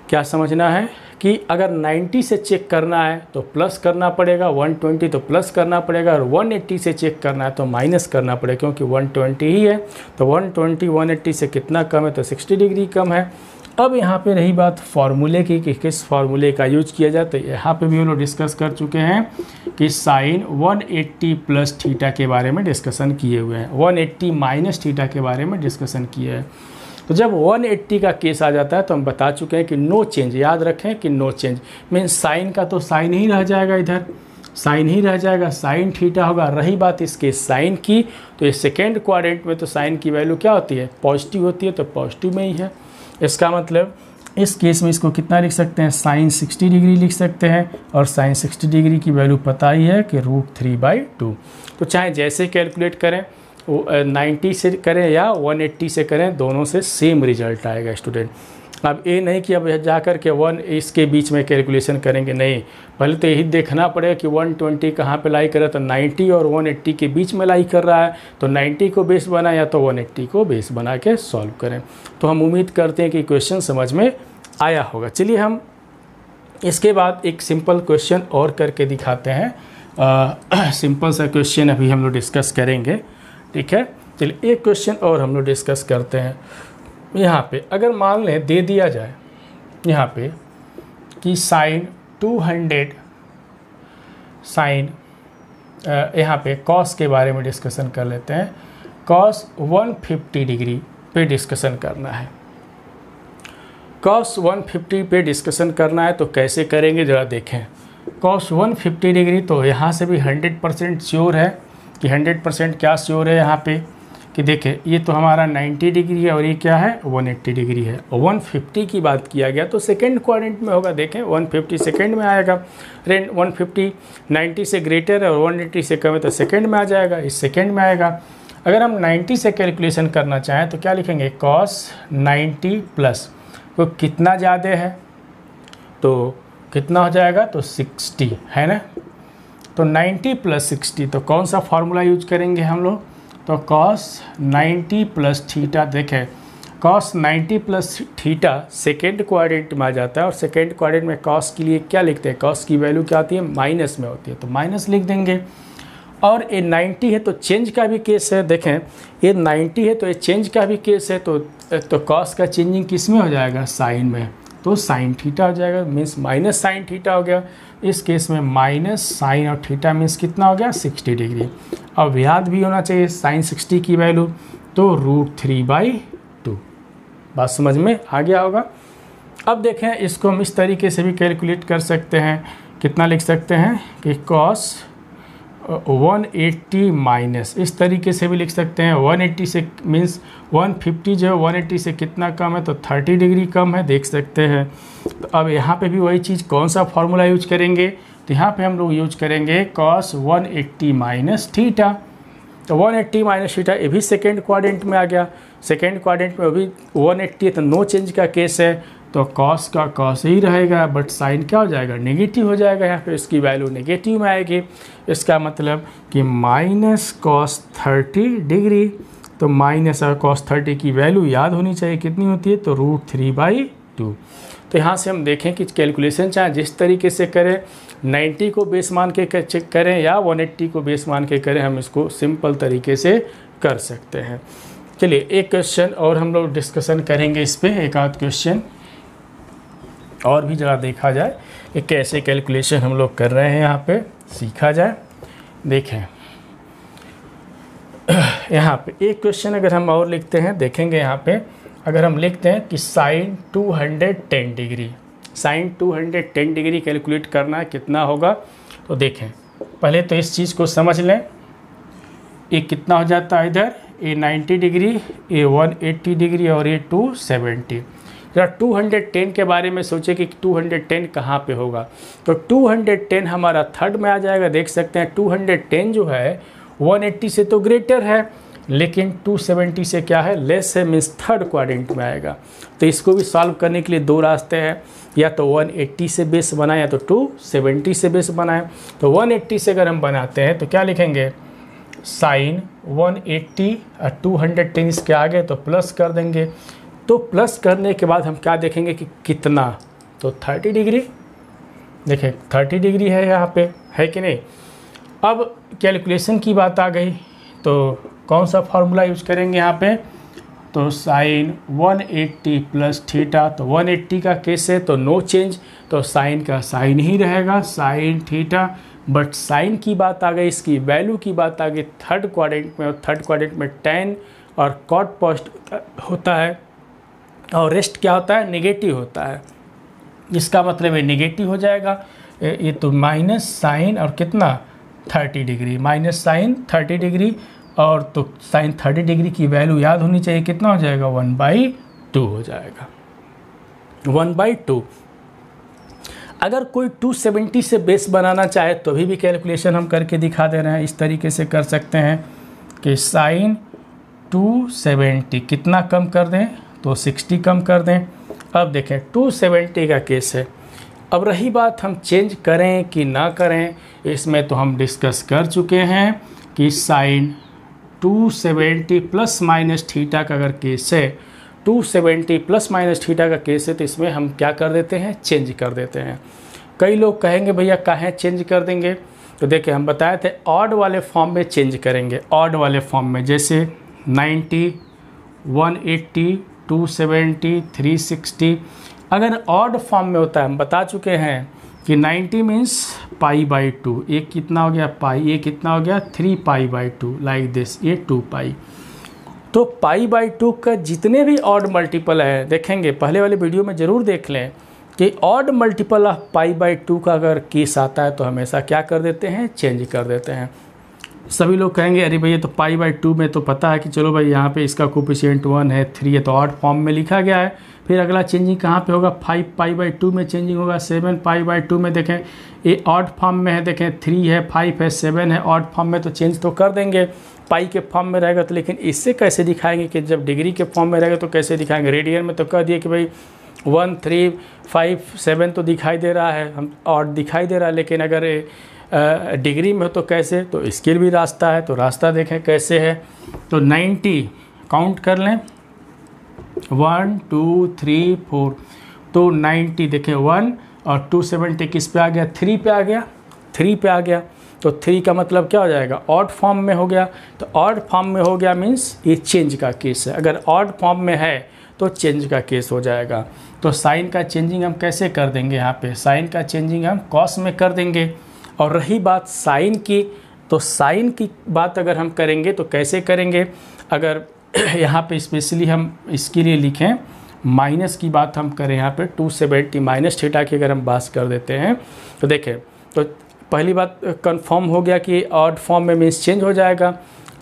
क्या समझना है कि अगर 90 से चेक करना है तो प्लस करना पड़ेगा, 120 तो प्लस करना पड़ेगा, और 180 से चेक करना है तो माइनस करना पड़ेगा, क्योंकि 120 ही है। तो 120 180 से कितना कम है, तो 60 डिग्री कम है। अब यहाँ पे रही बात फार्मूले की कि किस फार्मूले का यूज किया जाए, तो यहाँ पे भी हम लोग डिस्कस कर चुके हैं कि साइन 180 प्लस थीटा के बारे में डिस्कशन किए हुए हैं, 180 माइनस थीटा के बारे में डिस्कशन किए हैं। तो जब 180 का केस आ जाता है तो हम बता चुके हैं कि नो चेंज, याद रखें कि नो चेंज मीन्स साइन का तो साइन ही रह जाएगा, इधर साइन ही रह जाएगा, साइन थीटा होगा। रही बात इसके साइन की, तो ये सेकेंड क्वाड्रेंट में तो साइन की वैल्यू क्या होती है, पॉजिटिव होती है, तो पॉजिटिव में ही है। इसका मतलब इस केस में इसको कितना लिख सकते हैं, साइन 60 डिग्री लिख सकते हैं, और साइन 60 डिग्री की वैल्यू पता ही है कि √3/2। तो चाहे जैसे कैलकुलेट करें, वो 90 से करें या 180 से करें, दोनों से सेम रिजल्ट आएगा स्टूडेंट। अब ये नहीं कि अब जा कर के इसके बीच में कैलकुलेशन करेंगे, नहीं, पहले तो यही देखना पड़ेगा कि 120 कहाँ पे लाई कर रहा है, तो 90 और 180 के बीच में लाई कर रहा है, तो 90 को बेस बना या तो 180 को बेस बना के सॉल्व करें। तो हम उम्मीद करते हैं कि क्वेश्चन समझ में आया होगा। चलिए हम इसके बाद एक सिंपल क्वेश्चन और करके दिखाते हैं। सिंपल सा क्वेश्चन अभी हम लोग डिस्कस करेंगे, ठीक है। चलिए एक क्वेश्चन और हम लोग डिस्कस करते हैं। यहाँ पे अगर मान लें दे दिया जाए यहाँ पे कि साइन 200 साइन यहाँ पे कॉस के बारे में डिस्कशन कर लेते हैं। कॉस 150 डिग्री पे डिस्कशन करना है, कॉस 150 पे डिस्कशन करना है, तो कैसे करेंगे ज़रा देखें। कॉस 150 डिग्री, तो यहाँ से भी 100% श्योर है कि 100% क्या श्योर है यहाँ पे कि देखें ये तो हमारा 90 डिग्री है और ये क्या है 180 डिग्री है। 150 की बात किया गया तो सेकेंड क्वाड्रेंट में होगा, देखें 150 सेकेंड में आएगा। रेंज 150 90 से ग्रेटर है और 180 से कम है तो सेकेंड में आ जाएगा, इस सेकेंड में आएगा। अगर हम 90 से कैलकुलेशन करना चाहें तो क्या लिखेंगे, कॉस 90 प्लस तो कितना ज़्यादा है, तो कितना हो जाएगा, तो 60 है ना। तो 90 प्लस 60, तो कौन सा फार्मूला यूज करेंगे हम लोग, तो कॉस 90 प्लस थीटा। देखें cos 90 plus theta second quadrant में आ जाता है, और सेकेंड क्वाड्रेंट में कॉस के लिए क्या लिखते हैं, कॉस की वैल्यू क्या आती है, माइनस में होती है, तो माइनस लिख देंगे। और ये 90 है तो चेंज का भी केस है, देखें ये 90 है तो ये चेंज का भी केस है, तो कॉस का चेंजिंग किस में हो जाएगा, साइन में, तो साइन थीटा हो जाएगा, मीन्स माइनस साइन थीटा हो गया। इस केस में माइनस साइन और थीटा मीन्स कितना हो गया, 60 डिग्री। अब याद भी होना चाहिए साइन 60 की वैल्यू, तो √3/2। बात समझ में आ गया होगा। अब देखें इसको हम इस तरीके से भी कैलकुलेट कर सकते हैं, कितना लिख सकते हैं कि कॉस 180 माइनस, इस तरीके से भी लिख सकते हैं। 180 से मीन्स 150 जो है 180 से कितना कम है, तो 30 डिग्री कम है, देख सकते हैं। तो अब यहाँ पे भी वही चीज़, कौन सा फार्मूला यूज करेंगे, तो यहाँ पे हम लोग यूज करेंगे कॉस 180 माइनस थीटा। तो 180 माइनस थीटा ये भी सेकेंड क्वाड्रेंट में आ गया, सेकेंड क्वाड्रेंट में अभी 180 है तो नो चेंज का केस है, तो कॉस का कॉस ही रहेगा, बट साइन क्या हो जाएगा, नेगेटिव हो जाएगा, यहाँ पे इसकी वैल्यू नेगेटिव में आएगी। इसका मतलब कि माइनस कॉस 30 डिग्री, तो माइनस और कॉस 30 की वैल्यू याद होनी चाहिए कितनी होती है, तो √3/2। तो यहाँ से हम देखें कि कैलकुलेशन चाहे जिस तरीके से करें, 90 को बेस मान के चेक करें या 180 को बेस मान के करें, हम इसको सिंपल तरीके से कर सकते हैं। चलिए एक क्वेश्चन और हम लोग डिस्कशन करेंगे इस पर, एक आध क्वेश्चन और भी ज़रा देखा जाए कि कैसे कैलकुलेशन हम लोग कर रहे हैं, यहाँ पे सीखा जाए। देखें यहाँ पे एक क्वेश्चन अगर हम और लिखते हैं, देखेंगे यहाँ पे अगर हम लिखते हैं कि sine 210 degree, sine 210 degree calculate करना है, कितना होगा, तो देखें पहले तो इस चीज़ को समझ लें, ये कितना हो जाता है, इधर ये 90 डिग्री, ये 180 डिग्री और ये 270। जरा 210 के बारे में सोचे कि 210 कहाँ पे होगा, तो 210 हमारा थर्ड में आ जाएगा, देख सकते हैं 210 जो है 180 से तो ग्रेटर है, लेकिन 270 से क्या है, लेस है, मीन्स थर्ड क्वाड्रेंट में आएगा। तो इसको भी सॉल्व करने के लिए दो रास्ते हैं, या तो 180 से बेस बनाएं या तो 270 से बेस बनाएं। तो 180 से अगर हम बनाते हैं तो क्या लिखेंगे, साइन 180 और 210 इसके आगे तो प्लस कर देंगे। तो प्लस करने के बाद हम क्या देखेंगे कि कितना, तो 30 डिग्री, देखिए 30 डिग्री है यहाँ पे, है कि नहीं। अब कैलकुलेशन की बात आ गई, तो कौन सा फार्मूला यूज करेंगे यहाँ पे, तो साइन 180 प्लस थीटा। तो 180 का केस है तो नो चेंज, तो साइन का साइन ही रहेगा, साइन थीटा। बट साइन की बात आ गई, इसकी वैल्यू की बात आ गई थर्ड क्वाड्रेंट में, और थर्ड क्वाड्रेंट में tan और cot पॉजिटिव होता है और रेस्ट क्या होता है, नेगेटिव होता है। इसका मतलब है नेगेटिव हो जाएगा ये, तो माइनस साइन और कितना 30 डिग्री, माइनस साइन 30 डिग्री, और तो साइन 30 डिग्री की वैल्यू याद होनी चाहिए, कितना हो जाएगा 1/2 हो जाएगा, 1/2। अगर कोई 270 से बेस बनाना चाहे तो भी कैलकुलेशन हम करके दिखा दे रहे हैं। इस तरीके से कर सकते हैं कि साइन 270 कितना कम कर दें, तो 60 कम कर दें। अब देखें 270 का केस है। अब रही बात हम चेंज करें कि ना करें, इसमें तो हम डिस्कस कर चुके हैं कि साइन 270 प्लस माइनस थीटा का अगर केस है, 270 प्लस माइनस थीटा का केस है, तो इसमें हम क्या कर देते हैं, चेंज कर देते हैं। कई लोग कहेंगे भैया काहे चेंज कर देंगे, तो देखिए हम बताए थे ऑड वाले फॉर्म में चेंज करेंगे, ऑड वाले फॉर्म में, जैसे 90, 180, 270, 360। अगर ऑड फॉर्म में होता है, हम बता चुके हैं कि 90 मीन्स π/2, एक कितना हो गया पाई, ये कितना हो गया 3π/2, लाइक दिस, ये 2π। तो π/2 का जितने भी ऑड मल्टीपल है, देखेंगे पहले वाले वीडियो में ज़रूर देख लें कि ऑड मल्टीपल ऑफ π/2 का अगर केस आता है तो हमेशा क्या कर देते हैं, चेंज कर देते हैं। सभी लोग कहेंगे अरे भैया तो π/2 में तो पता है कि चलो भाई यहाँ पे इसका कोफिशिएंट 1 है, 3 है, तो ऑड फॉर्म में लिखा गया है। फिर अगला चेंजिंग कहाँ पे होगा, 5π/2 में चेंजिंग होगा, 7π/2 में। देखें ये ऑड फॉर्म में है, देखें 3 है, 5 है, 7 है, ऑड फॉर्म में तो चेंज तो कर देंगे। पाई के फॉर्म में रहेगा तो, लेकिन इससे कैसे दिखाएंगे कि जब डिग्री के फॉर्म में रहेगा तो कैसे दिखाएंगे। रेडियन में तो कह दिए कि भाई 1, 3, 5, 7 तो दिखाई दे रहा है, हम ऑड दिखाई दे रहा है, लेकिन अगर डिग्री में हो तो कैसे, तो इसके भी रास्ता है। तो रास्ता देखें कैसे है, तो 90 काउंट कर लें, 1, 2, 3, 4, तो 90 देखें 1 और 270 किस पे आ गया, 3 पे आ गया, 3 पे आ गया। तो 3 का मतलब क्या हो जाएगा, ऑड फॉर्म में हो गया। तो ऑड फॉर्म में हो गया मीन्स ये चेंज का केस है, अगर ऑड फॉर्म में है तो चेंज का केस हो जाएगा। तो साइन का चेंजिंग हम कैसे कर देंगे, यहाँ पे साइन का चेंजिंग हम कॉस में कर देंगे। और रही बात साइन की, तो साइन की बात अगर हम करेंगे तो कैसे करेंगे, अगर यहाँ पे स्पेशली हम इसके लिए लिखें माइनस की बात हम करें, यहाँ पे 270 माइनस थीटा की अगर हम बात कर देते हैं तो देखें, तो पहली बात कंफर्म हो गया कि ऑड फॉर्म में मीन्स चेंज हो जाएगा।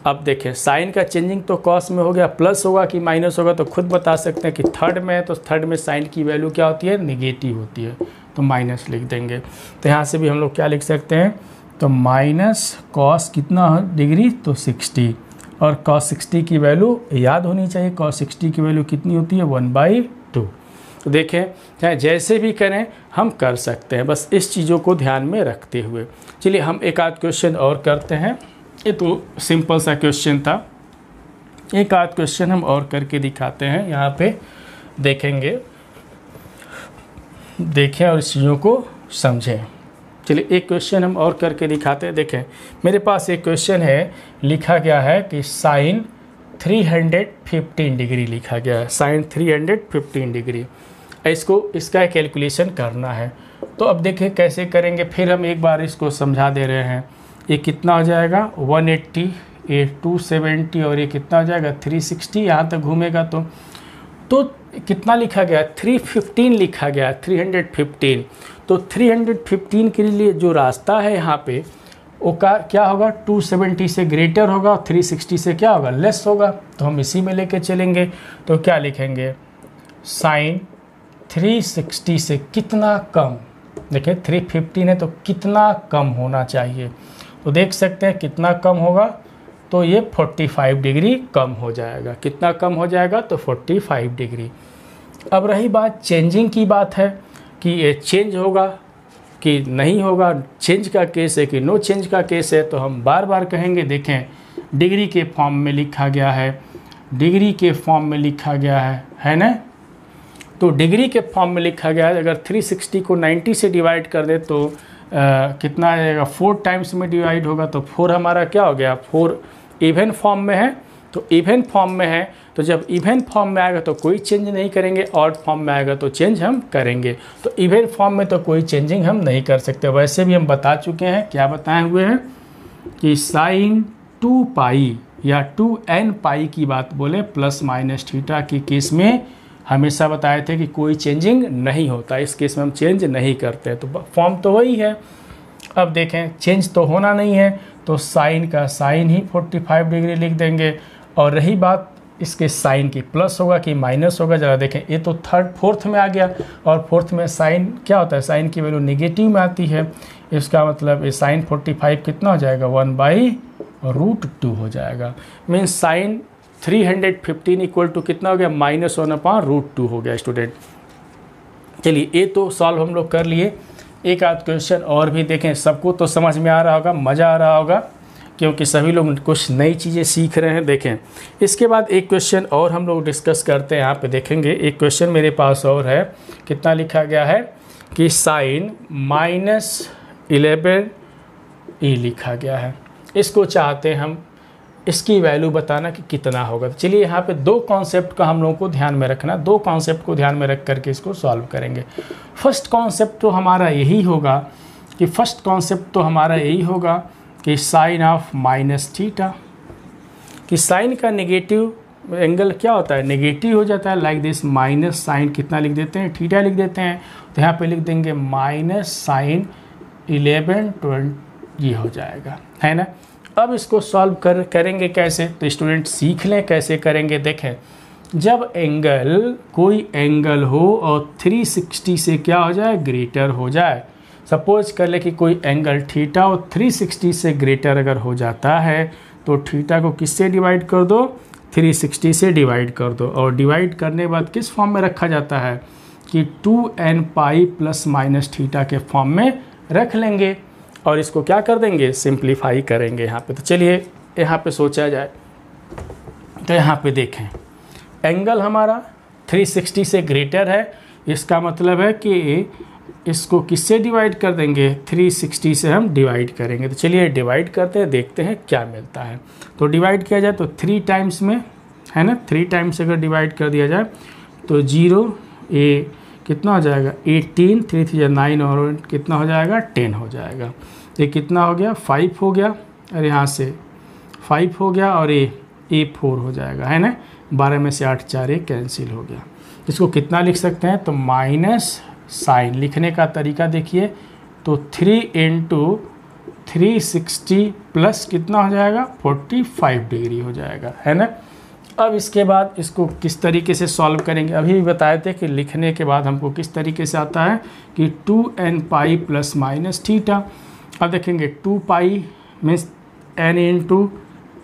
अब देखें साइन का चेंजिंग तो कॉस में हो गया, प्लस होगा कि माइनस होगा, तो खुद बता सकते हैं कि थर्ड में है, तो थर्ड में साइन की वैल्यू क्या होती है, नेगेटिव होती है, तो माइनस लिख देंगे। तो यहाँ से भी हम लोग क्या लिख सकते हैं, तो माइनस कॉस कितना डिग्री, तो 60, और कॉस 60 की वैल्यू याद होनी चाहिए, कॉस 60 की वैल्यू कितनी होती है, 1/2। तो देखें चाहे जैसे भी करें हम कर सकते हैं, बस इस चीज़ों को ध्यान में रखते हुए। चलिए हम एक आध क्वेश्चन और करते हैं, ये तो सिंपल सा क्वेश्चन था, एक आध क्वेश्चन हम और करके दिखाते हैं। यहाँ पे देखेंगे, देखें और इस चीज़ों को समझें। चलिए एक क्वेश्चन हम और करके दिखाते हैं। देखें मेरे पास एक क्वेश्चन है, लिखा गया है कि साइन 315 डिग्री लिखा गया है, साइन 315 डिग्री, इसका कैलकुलेशन करना है। तो अब देखें कैसे करेंगे, फिर हम एक बार इसको समझा दे रहे हैं। ये कितना हो जाएगा 180, ये 270 और ये कितना हो जाएगा 360, यहाँ तक घूमेगा तो कितना लिखा गया 315 लिखा गया, 315। तो 315 के लिए जो रास्ता है यहाँ पे वो क्या होगा, 270 से ग्रेटर होगा, 360 से क्या होगा, लेस होगा। तो हम इसी में लेके चलेंगे। तो क्या लिखेंगे, साइन 360 से कितना कम, देखिए 315 है तो कितना कम होना चाहिए। तो देख सकते हैं कितना कम होगा, तो ये 45 डिग्री कम हो जाएगा। कितना कम हो जाएगा? तो 45 डिग्री। अब रही बात चेंजिंग की बात है कि ये चेंज होगा कि नहीं होगा, चेंज का केस है कि नो चेंज का केस है। तो हम बार बार कहेंगे, देखें डिग्री के फॉर्म में लिखा गया है, डिग्री के फॉर्म में लिखा गया है ना। तो डिग्री के फॉर्म में लिखा गया है, अगर 360 को 90 से डिवाइड कर दे तो कितना आ जाएगा? 4 टाइम्स में डिवाइड होगा। तो 4 हमारा क्या हो गया? 4 इवन फॉर्म में है, तो इवन फॉर्म में है, तो जब इवन फॉर्म में आएगा तो कोई चेंज नहीं करेंगे, ऑड फॉर्म में आएगा तो चेंज हम करेंगे। तो इवन फॉर्म में तो कोई चेंजिंग हम नहीं कर सकते। वैसे भी हम बता चुके हैं, क्या बताए हुए हैं कि साइन 2 पाई या 2n पाई की बात बोले प्लस माइनस थीटा के केस में हमेशा बताए थे कि कोई चेंजिंग नहीं होता, इस केस में हम चेंज नहीं करते। तो फॉर्म तो वही है। अब देखें चेंज तो होना नहीं है, तो साइन का साइन ही 45 डिग्री लिख देंगे। और रही बात इसके साइन की, प्लस होगा कि माइनस होगा, ज़रा देखें ये तो फोर्थ में आ गया, और फोर्थ में साइन क्या होता है? साइन की वैल्यू नेगेटिव में आती है। इसका मतलब ये साइन 45 कितना हो जाएगा? 1/√2 हो जाएगा। मीन्स साइन 315 इक्वल टू कितना हो गया? -1/√2 हो गया स्टूडेंट। चलिए ये तो सॉल्व हम लोग कर लिए। एक आध क्वेश्चन और भी देखें, सबको तो समझ में आ रहा होगा, मज़ा आ रहा होगा, क्योंकि सभी लोग कुछ नई चीज़ें सीख रहे हैं। देखें इसके बाद एक क्वेश्चन और हम लोग डिस्कस करते हैं। यहाँ पे देखेंगे एक क्वेश्चन मेरे पास और है, कितना लिखा गया है कि साइन -11 ई लिखा गया है। इसको चाहते हैं हम इसकी वैल्यू बताना कि कितना होगा। तो चलिए यहाँ पे दो कॉन्सेप्ट का हम लोगों को ध्यान में रखना, दो कॉन्सेप्ट को ध्यान में रख करके इसको सॉल्व करेंगे। फर्स्ट कॉन्सेप्ट तो हमारा यही होगा कि साइन ऑफ माइनस थीटा, कि साइन का नेगेटिव एंगल क्या होता है? नेगेटिव हो जाता है। लाइक दिस, माइनस साइन कितना लिख देते हैं? थीटा लिख देते हैं। तो यहाँ पे लिख देंगे माइनस साइन 11/20 ये हो जाएगा, है ना। अब इसको सॉल्व करेंगे कैसे? तो स्टूडेंट सीख लें कैसे करेंगे। देखें जब कोई एंगल हो और 360 से क्या हो जाए? ग्रेटर हो जाए। सपोज कर ले कि कोई एंगल थीटा और 360 से ग्रेटर अगर हो जाता है तो थीटा को किससे डिवाइड कर दो? 360 से डिवाइड कर दो। और डिवाइड करने के बाद किस फॉर्म में रखा जाता है कि 2n pi plus minus theta के फॉर्म में रख लेंगे, और इसको क्या कर देंगे? सिंप्लीफाई करेंगे यहाँ पे। तो चलिए यहाँ पे सोचा जाए, तो यहाँ पे देखें एंगल हमारा 360 से ग्रेटर है, इसका मतलब है कि इसको किससे डिवाइड कर देंगे? 360 से हम डिवाइड करेंगे। तो चलिए डिवाइड करते हैं, देखते हैं क्या मिलता है। तो डिवाइड किया जाए तो 3 टाइम्स में, है ना, 3 टाइम्स अगर डिवाइड कर दिया जाए तो 0 कितना हो जाएगा? 18, 3 3 9 और कितना हो जाएगा? 10 हो जाएगा। ये कितना हो गया? 5 हो गया, और यहाँ से 5 हो गया, और ये 4 हो जाएगा, है ना। 12 में से 8 4 कैंसिल हो गया। इसको कितना लिख सकते हैं? तो माइनस साइन लिखने का तरीका देखिए, तो 3 × 360 प्लस कितना हो जाएगा? 45 डिग्री हो जाएगा, है ना। अब इसके बाद इसको किस तरीके से सॉल्व करेंगे? अभी भी बताए थे कि लिखने के बाद हमको किस तरीके से आता है कि 2n pi plus minus theta. अब देखेंगे 2 पाई मीन्स n ×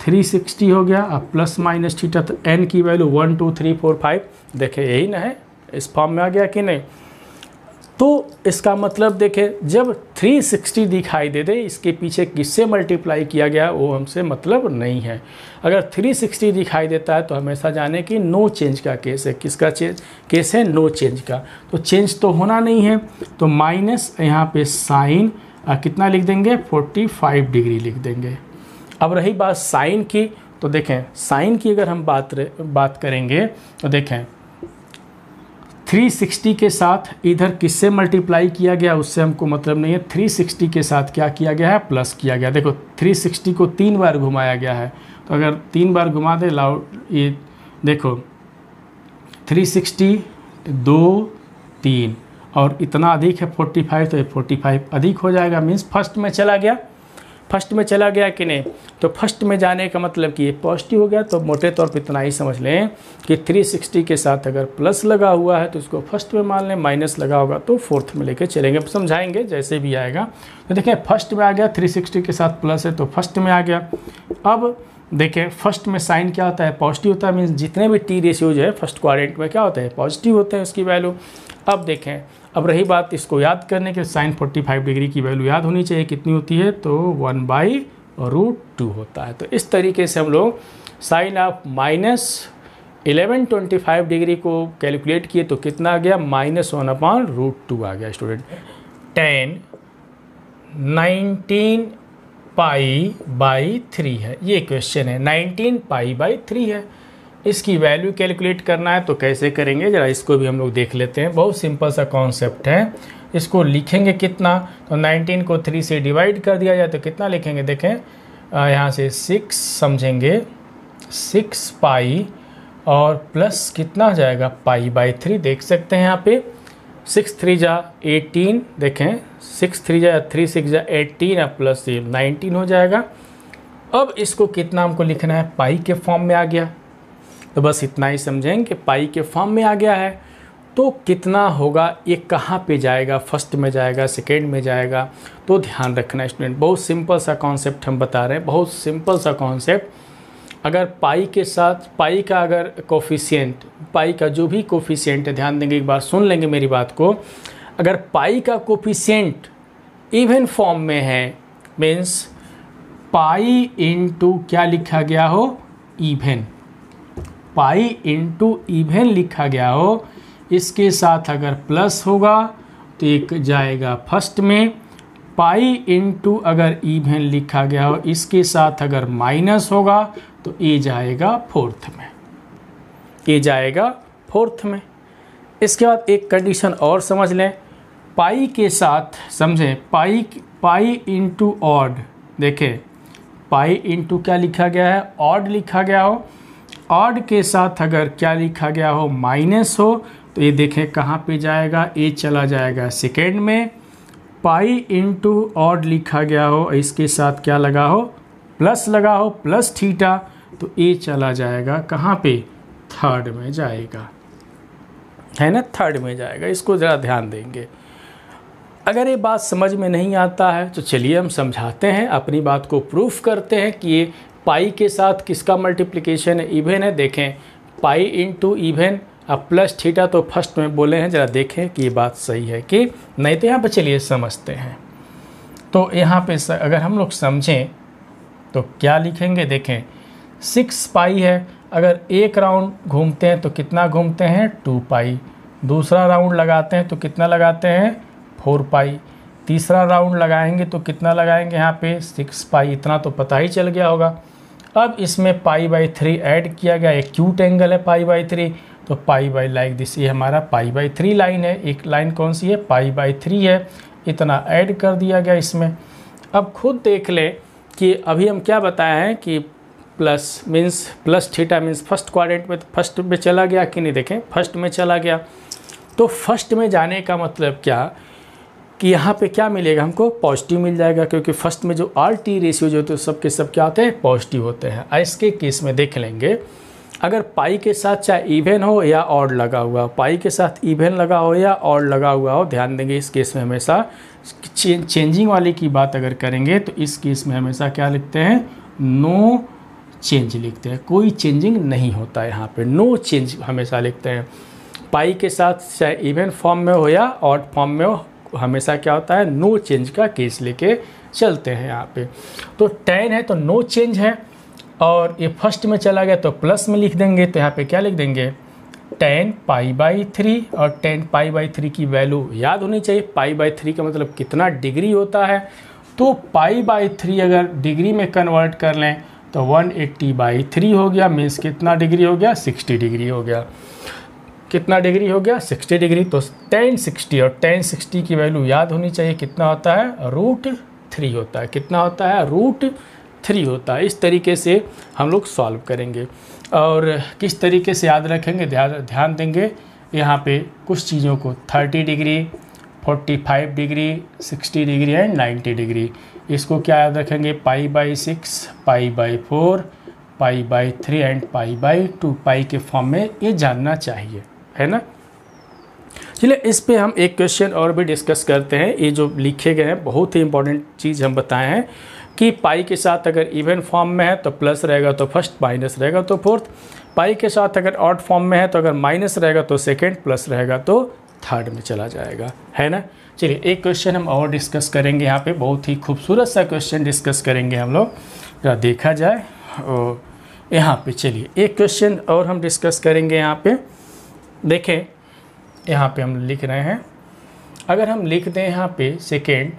360 हो गया, अब प्लस माइनस थीटा, तो n की वैल्यू 1 2 3 4 5 देखें यही ना है, इस फॉर्म में आ गया कि नहीं। तो इसका मतलब देखें जब 360 दिखाई दे दे, इसके पीछे किससे मल्टीप्लाई किया गया वो हमसे मतलब नहीं है। अगर 360 दिखाई देता है तो हमेशा जाने कि नो चेंज का केस है। किसका केस है? नो चेंज का। तो चेंज तो होना नहीं है, तो माइनस यहाँ पे साइन कितना लिख देंगे? 45 डिग्री लिख देंगे। अब रही बात साइन की, तो देखें साइन की अगर हम बात करेंगे तो देखें 360 के साथ इधर किससे मल्टीप्लाई किया गया उससे हमको मतलब नहीं है। 360 के साथ क्या किया गया है? प्लस किया गया। देखो 360 को 3 बार घुमाया गया है, तो अगर 3 बार घुमा दे ये देखो 360 2 3 और इतना अधिक है 45, तो ये 45 अधिक हो जाएगा, मीन्स फर्स्ट में चला गया। फर्स्ट में चला गया कि नहीं? तो फर्स्ट में जाने का मतलब कि ये पॉजिटिव हो गया। तो मोटे तौर पे इतना ही समझ लें कि 360 के साथ अगर प्लस लगा हुआ है तो इसको फर्स्ट में मान लें, माइनस लगा होगा तो फोर्थ में लेके चलेंगे, समझाएंगे जैसे भी आएगा। तो देखें फर्स्ट में आ गया, 360 के साथ प्लस है तो फर्स्ट में आ गया। अब देखें फर्स्ट में साइन क्या होता है, पॉजिटिव होता है, मीन्स जितने भी टी रेशियोज है फर्स्ट क्वाड्रेंट में क्या होते हैं, पॉजिटिव होते हैं उसकी वैल्यू। अब देखें, अब रही बात इसको याद करने के, साइन 45 डिग्री की वैल्यू याद होनी चाहिए, कितनी होती है, तो 1/√2 होता है। तो इस तरीके से हम लोग साइन ऑफ -1125 डिग्री को कैलकुलेट किए तो कितना आ गया, -1/√2 आ गया स्टूडेंट। 10 19 π/3 है, ये क्वेश्चन है, 19 π/3 है। इसकी वैल्यू कैलकुलेट करना है तो कैसे करेंगे, ज़रा इसको भी हम लोग देख लेते हैं। बहुत सिंपल सा कॉन्सेप्ट है। इसको लिखेंगे कितना, तो 19 को 3 से डिवाइड कर दिया जाए तो कितना लिखेंगे, देखें यहाँ से 6 समझेंगे, 6 पाई और प्लस कितना हो जाएगा, π/3 देख सकते हैं यहाँ पे, 6 3 जा 18, देखें 6 3 जा 3 6 जा 18 और प्लस 19 हो जाएगा। अब इसको कितना हमको लिखना है, पाई के फॉर्म में आ गया, तो बस इतना ही समझेंगे कि पाई के फॉर्म में आ गया है। तो कितना होगा, ये कहाँ पे जाएगा, फर्स्ट में जाएगा, सेकेंड में जाएगा, तो ध्यान रखना स्टूडेंट। बहुत सिंपल सा कॉन्सेप्ट हम बता रहे हैं, बहुत सिंपल सा कॉन्सेप्ट। अगर पाई के साथ पाई का अगर कोफिशिएंट, पाई का जो भी कोफिशिएंट है, ध्यान देंगे, एक बार सुन लेंगे मेरी बात को, अगर पाई का कोफिशिएंट इवन फॉर्म में है, मीन्स पाई इंटू क्या लिखा गया हो, इवन, पाई इंटू इवन लिखा गया हो, इसके साथ अगर प्लस होगा तो एक जाएगा फर्स्ट में, पाई इंटू अगर इवन लिखा गया हो, इसके साथ अगर माइनस होगा तो ये जाएगा फोर्थ में, ये जाएगा फोर्थ में। इसके बाद एक कंडीशन और समझ लें, पाई के साथ समझें, पाई इंटू ऑड, देखें पाई इंटू क्या लिखा गया है, ऑड लिखा गया हो, ऑड के साथ अगर क्या लिखा गया हो, माइनस हो, तो ये देखें कहाँ पे जाएगा, ये चला जाएगा सेकेंड में। पाई इंटू ऑड लिखा गया हो, इसके साथ क्या लगा हो, प्लस लगा हो, प्लस थीटा, तो ये चला जाएगा कहाँ पे, थर्ड में जाएगा, है ना, थर्ड में जाएगा। इसको ज़रा ध्यान देंगे। अगर ये बात समझ में नहीं आता है तो चलिए हम समझाते हैं, अपनी बात को प्रूफ करते हैं कि ये पाई के साथ किसका मल्टीप्लिकेशन है, इवन है। देखें पाई इंटू इवन अब प्लस थीटा तो फर्स्ट में बोले हैं, ज़रा देखें कि ये बात सही है कि नहीं। तो यहाँ पर चलिए समझते हैं। तो यहाँ पे अगर हम लोग समझें तो क्या लिखेंगे, देखें 6 पाई है, अगर एक राउंड घूमते हैं तो कितना घूमते हैं, 2 पाई, दूसरा राउंड लगाते हैं तो कितना लगाते हैं, 4 पाई, तीसरा राउंड लगाएंगे तो कितना लगाएंगे यहाँ पे, 6 पाई, इतना तो पता ही चल गया होगा। अब इसमें π/3 ऐड किया गया, एक क्यूट एंगल है π/3, तो पाई लाइक दिस, ये हमारा π/3 लाइन है। एक लाइन कौन सी है, π/3 है, इतना ऐड कर दिया गया इसमें। अब खुद देख लें कि अभी हम क्या बताए हैं कि plus means plus theta means first quadrant में, फर्स्ट में चला गया कि नहीं, देखें फर्स्ट में चला गया। तो फर्स्ट में जाने का मतलब क्या कि यहाँ पे क्या मिलेगा हमको, पॉजिटिव मिल जाएगा, क्योंकि फर्स्ट में जो आर टी रेशियो जो होते हैं सब के सब क्या होते हैं, पॉजिटिव होते हैं। इसके केस में देख लेंगे, अगर पाई के साथ चाहे इवन हो या ऑड लगा हुआ, पाई के साथ इवन लगा हो या ऑड लगा हुआ हो, ध्यान देंगे इस केस में हमेशा चेंजिंग वाले की बात अगर करेंगे तो इस केस में हमेशा क्या लिखते हैं, नो चेंज लिखते हैं, कोई चेंजिंग नहीं होता है यहाँ पे, नो चेंज हमेशा लिखते हैं। पाई के साथ चाहे इवन फॉर्म में हो या ऑड फॉर्म में हो, हमेशा क्या होता है, नो चेंज का केस लेके चलते हैं यहाँ पे। तो 10 है तो नो चेंज है, और ये फर्स्ट में चला गया तो प्लस में लिख देंगे, तो यहाँ पे क्या लिख देंगे, 10 π/3, और 10 π/3 की वैल्यू याद होनी चाहिए। π/3 का मतलब कितना डिग्री होता है, तो π/3 अगर डिग्री में कन्वर्ट कर लें तो 180/3 हो गया, मीन्स कितना डिग्री हो गया, 60 डिग्री हो गया। कितना डिग्री हो गया, 60 डिग्री। तो tan 60 और tan 60 की वैल्यू याद होनी चाहिए, कितना होता है, √3 होता है। कितना होता है, √3 होता है। इस तरीके से हम लोग सॉल्व करेंगे। और किस तरीके से याद रखेंगे, ध्यान देंगे यहाँ पे कुछ चीज़ों को, 30 degree, 45 degree, 60 degree and 90 degree. इसको क्या याद रखेंगे, π/6, π/4, π/3 एंड π/2, पाई के फॉर्म में ये जानना चाहिए, है ना। चलिए इस पे हम एक क्वेश्चन और भी डिस्कस करते हैं। ये जो लिखे गए हैं बहुत ही इंपॉर्टेंट चीज़ हम बताए हैं। कि पाई के साथ अगर इवन फॉर्म में है तो प्लस रहेगा तो फर्स्ट, माइनस रहेगा तो फोर्थ। पाई के साथ अगर ऑड फॉर्म में है तो अगर माइनस रहेगा तो सेकेंड, प्लस रहेगा तो थर्ड में चला जाएगा, है ना। चलिए एक क्वेश्चन हम और डिस्कस करेंगे यहाँ पे, बहुत ही खूबसूरत सा क्वेश्चन डिस्कस करेंगे हम लोग, जरा देखा जाए। और यहाँ पे चलिए एक क्वेश्चन और हम डिस्कस करेंगे यहाँ पे। देखें यहाँ पे हम लिख रहे हैं, अगर हम लिख दें यहाँ पे सेकेंड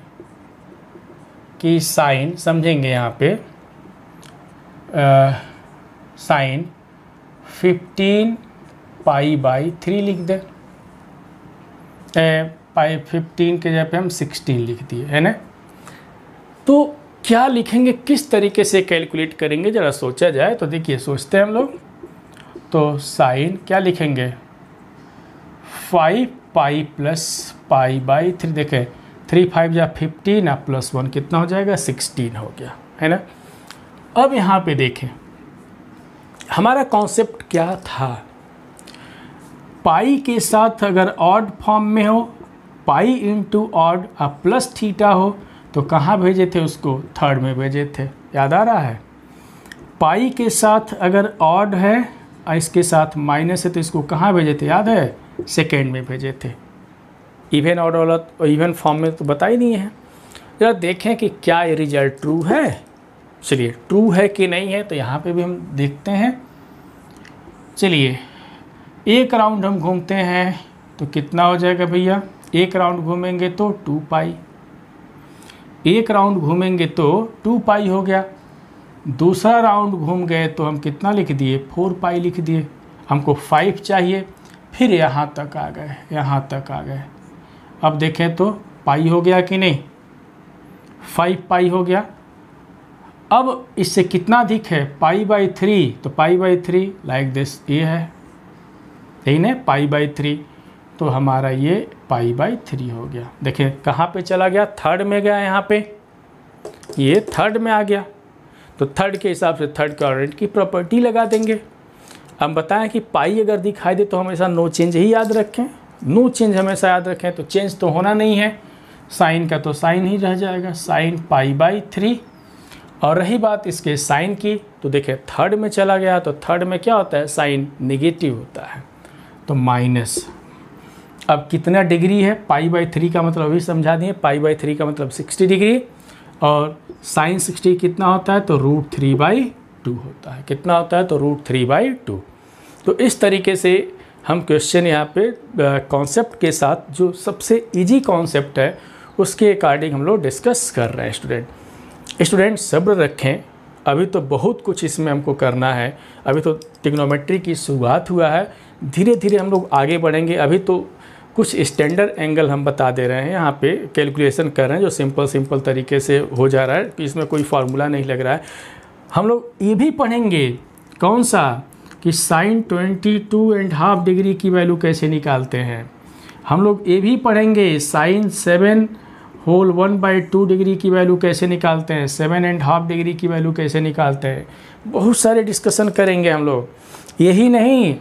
की साइन, समझेंगे यहाँ पे साइन 15 π/3 लिख दें, पाई 15 के जगह पे हम 16 लिख दिए, है ना। तो क्या लिखेंगे, किस तरीके से कैलकुलेट करेंगे, ज़रा सोचा जाए। तो देखिए सोचते हैं हम लोग, तो साइन क्या लिखेंगे 5 π + π/3, देखें 3 5 या 15 प्लस 1 कितना हो जाएगा 16 हो गया, है ना। अब यहाँ पे देखें हमारा कॉन्सेप्ट क्या था, पाई के साथ अगर ऑड फॉर्म में हो, pi into odd plus theta हो, तो कहाँ भेजे थे उसको, थर्ड में भेजे थे, याद आ रहा है। पाई के साथ अगर ऑड है और इसके साथ माइनस है तो इसको कहाँ भेजे थे, याद है, सेकेंड में भेजे थे। इवन ऑड वाला और इवन फॉर्म में तो बता ही नहीं है। जरा देखें कि क्या ये रिजल्ट ट्रू है। चलिए ट्रू है कि नहीं है, तो यहाँ पे भी हम देखते हैं। चलिए एक राउंड हम घूमते हैं तो कितना हो जाएगा भैया, एक राउंड घूमेंगे तो 2 π, एक राउंड घूमेंगे तो 2 π हो गया। दूसरा राउंड घूम गए तो हम कितना लिख दिए, 4 π लिख दिए। हमको 5 चाहिए, फिर यहाँ तक आ गए, यहाँ तक आ गए। अब देखें तो पाई हो गया कि नहीं, 5 π हो गया। अब इससे कितना अधिक है, π/3, तो π/3 लाइक दिस, ये है यही ना, π/3, तो हमारा ये π/3 हो गया। देखिए कहाँ पे चला गया, थर्ड में गया, यहाँ पे ये थर्ड में आ गया। तो थर्ड के हिसाब से थर्ड क्वाड्रेंट की प्रॉपर्टी लगा देंगे। हम बताएं कि पाई अगर दिखाई दे तो हमेशा नो चेंज ही याद रखें, नो चेंज हमेशा याद रखें, तो चेंज तो होना नहीं है। साइन का तो साइन ही रह जाएगा, साइन π/3। और रही बात इसके साइन की, तो देखिए थर्ड में चला गया, तो थर्ड में क्या होता है, साइन नेगेटिव होता है, तो माइनस। अब कितना डिग्री है, π/3 का मतलब अभी समझा दिए, π/3 का मतलब 60 डिग्री, और साइन 60 कितना होता है, तो √3/2 होता है। कितना होता है, तो √3/2। तो इस तरीके से हम क्वेश्चन यहाँ पे कॉन्सेप्ट के साथ, जो सबसे इजी कॉन्सेप्ट है उसके अकॉर्डिंग हम लोग डिस्कस कर रहे हैं। स्टूडेंट सब्र रखें, अभी तो बहुत कुछ इसमें हमको करना है। अभी तो ट्रिग्नोमेट्री की शुरुआत हुआ है, धीरे धीरे हम लोग आगे बढ़ेंगे। अभी तो कुछ स्टैंडर्ड एंगल हम बता दे रहे हैं, यहाँ पे कैलकुलेशन कर रहे हैं जो सिंपल तरीके से हो जा रहा है, कि इसमें कोई फार्मूला नहीं लग रहा है। हम लोग ये भी पढ़ेंगे कौन सा, कि साइन 22.5 डिग्री की वैल्यू कैसे निकालते हैं। हम लोग ये भी पढ़ेंगे साइन 7 होल 1/2 डिग्री की वैल्यू कैसे निकालते हैं, 7.5 डिग्री की वैल्यू कैसे निकालते हैं। बहुत सारे डिस्कशन करेंगे हम लोग। यही नहीं,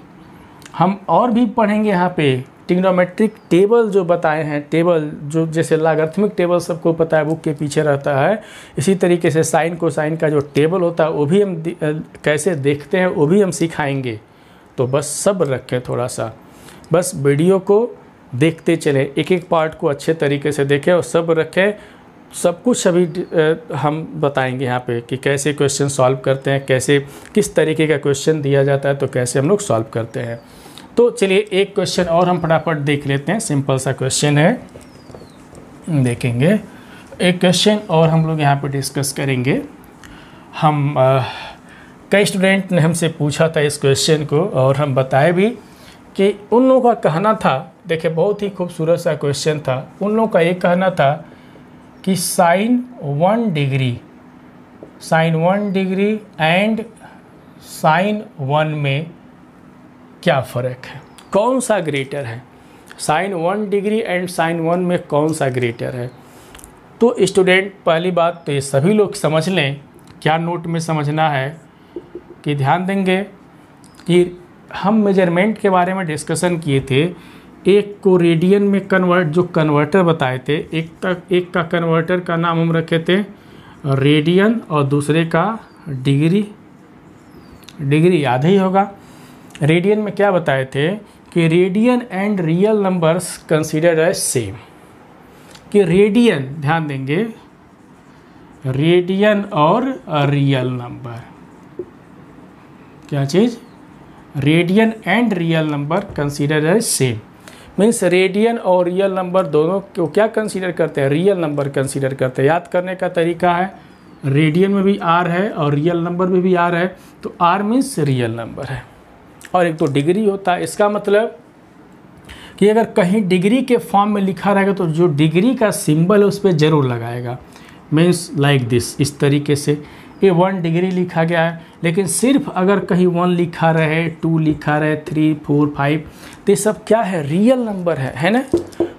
हम और भी पढ़ेंगे यहाँ पे ट्रिग्नोमेट्रिक टेबल जो बताए हैं, टेबल जो जैसे लॉगरिथमिक टेबल सबको पता है बुक के पीछे रहता है, इसी तरीके से साइन कोसाइन का जो टेबल होता है वो भी हम कैसे देखते हैं वो भी हम सिखाएंगे। तो बस सब्र रखें थोड़ा सा, बस वीडियो को देखते चलें, एक एक पार्ट को अच्छे तरीके से देखें और सब्र रखें। सब कुछ अभी हम बताएंगे यहाँ पे कि कैसे क्वेश्चन सॉल्व करते हैं, कैसे किस तरीके का क्वेश्चन दिया जाता है तो कैसे हम लोग सॉल्व करते हैं। तो चलिए एक क्वेश्चन और हम फटाफट देख लेते हैं, सिंपल सा क्वेश्चन है, देखेंगे। एक क्वेश्चन और हम लोग यहाँ पे डिस्कस करेंगे। हम कई स्टूडेंट ने हमसे पूछा था इस क्वेश्चन को और हम बताए भी कि उन लोगों का कहना था, देखिए बहुत ही खूबसूरत सा क्वेश्चन था। उन लोगों का एक कहना था कि साइन 1 डिग्री एंड साइन 1 में क्या फ़र्क है, कौन सा ग्रेटर है, साइन 1 डिग्री एंड साइन 1 में कौन सा ग्रेटर है। तो स्टूडेंट पहली बात तो ये सभी लोग समझ लें, क्या नोट में समझना है कि ध्यान देंगे कि हम मेजरमेंट के बारे में डिस्कशन किए थे। एक को रेडियन में कन्वर्ट, जो कन्वर्टर बताए थे, एक का कन्वर्टर का नाम हम रखे थे रेडियन और दूसरे का डिग्री। डिग्री याद ही होगा। रेडियन में क्या बताए थे कि radian and real numbers considered as same, कि रेडियन, ध्यान देंगे, रेडियन और रियल नंबर, क्या चीज़, radian and real number considered as same. Means radian और रियल नंबर दोनों को क्या कंसीडर करते हैं, रियल नंबर कंसीडर करते हैं। याद करने का तरीका है, रेडियन में भी आर है और रियल नंबर में भी आर है, तो आर मीन्स रियल नंबर है और एक तो डिग्री होता है। इसका मतलब कि अगर कहीं डिग्री के फॉर्म में लिखा रहेगा तो जो डिग्री का सिंबल है उस पर ज़रूर लगाएगा। मीन्स लाइक दिस, इस तरीके से ये 1 डिग्री लिखा गया है, लेकिन सिर्फ अगर कहीं 1 लिखा रहे, 2 लिखा रहे, 3, 4, 5, तो ये सब क्या है, रियल नंबर है ना।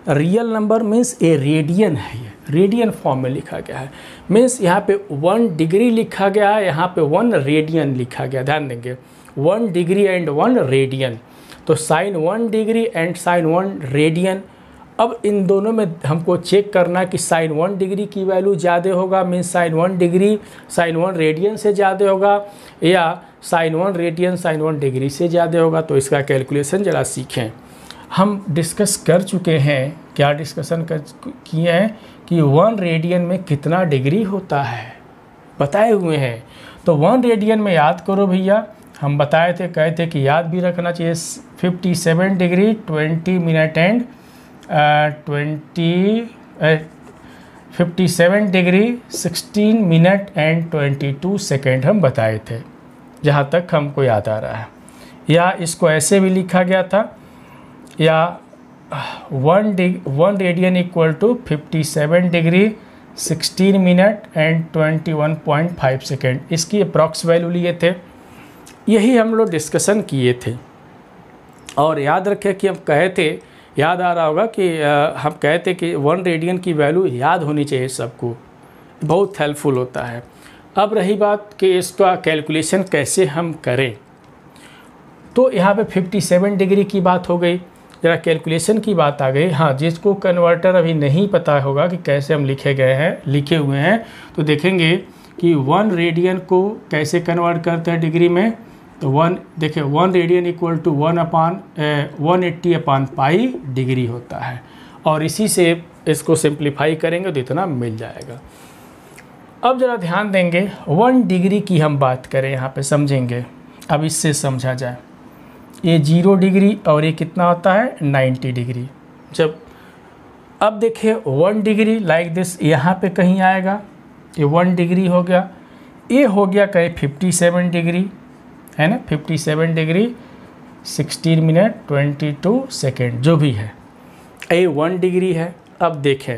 रियल नंबर मीन्स ए रेडियन है, ये रेडियन फॉर्म में लिखा गया है। मीन्स यहाँ पे 1 डिग्री लिखा गया है, यहाँ पे 1 रेडियन लिखा गया। ध्यान देंगे 1 डिग्री एंड 1 रेडियन, तो sine 1 degree and sine 1 radian. अब इन दोनों में हमको चेक करना कि साइन 1 डिग्री की वैल्यू ज़्यादा होगा, means sign 1 degree sine 1 radian से ज़्यादा होगा, या साइन 1 रेडियन साइन 1 डिग्री से ज़्यादा होगा। तो इसका कैलकुलेशन ज़रा सीखें। हम डिस्कस कर चुके हैं, क्या डिस्कशन कर किए हैं कि 1 रेडियन में कितना डिग्री होता है बताए हुए हैं। तो 1 रेडियन में याद करो भैया, हम बताए थे, कहे थे कि याद भी रखना चाहिए 57 degree 20 minute and 57 degree 16 minute and 22 second हम बताए थे, जहाँ तक हमको याद आ रहा है। या इसको ऐसे भी लिखा गया था, या 1 radian equal to 57 degree 16 minute and 21.5 second, इसकी अप्रॉक्स वैल्यू लिए थे। यही हम लोग डिस्कशन किए थे। और याद रखें कि हम कहे थे, याद आ रहा होगा कि हम कहे थे कि 1 रेडियन की वैल्यू याद होनी चाहिए सबको, बहुत हेल्पफुल होता है। अब रही बात कि इसका कैलकुलेशन कैसे हम करें, तो यहाँ पे 57 डिग्री की बात हो गई, ज़रा कैलकुलेशन की बात आ गई। हाँ, जिसको कन्वर्टर अभी नहीं पता होगा कि कैसे हम लिखे हुए हैं, तो देखेंगे कि 1 रेडियन को कैसे कन्वर्ट करते हैं डिग्री में। तो 1 देखिए 1 radian equal to 180 upon pi degree होता है, और इसी से इसको सिंप्लीफाई करेंगे तो इतना मिल जाएगा। अब ज़रा ध्यान देंगे 1 डिग्री की हम बात करें, यहाँ पे समझेंगे, अब इससे समझा जाए। ये 0 डिग्री और ये कितना होता है 90 डिग्री। जब अब देखिए 1 डिग्री लाइक दिस यहाँ पे कहीं आएगा, ये 1 डिग्री हो गया, ये हो गया कहीं 57 डिग्री है ना, 57 डिग्री 16 मिनट 22 सेकेंड जो भी है, ये 1 डिग्री है। अब देखें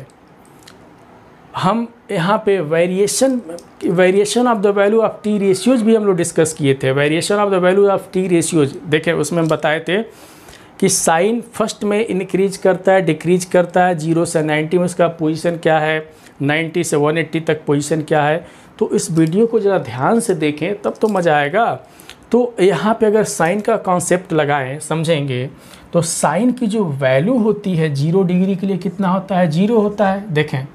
हम यहाँ पे variation of the value of T ratios भी हम लोग डिस्कस किए थे। Variation of the value of T ratios देखें, उसमें हम बताए थे कि साइन फर्स्ट में इंक्रीज करता है, डिक्रीज करता है। 0 से 90 में उसका पोजीशन क्या है, 90 से 180 तक पोजीशन क्या है। तो इस वीडियो को ज़रा ध्यान से देखें तब तो मज़ा आएगा। तो यहाँ पे अगर साइन का कॉन्सेप्ट लगाएं, समझेंगे, तो साइन की जो वैल्यू होती है 0 डिग्री के लिए कितना होता है, 0 होता है। देखें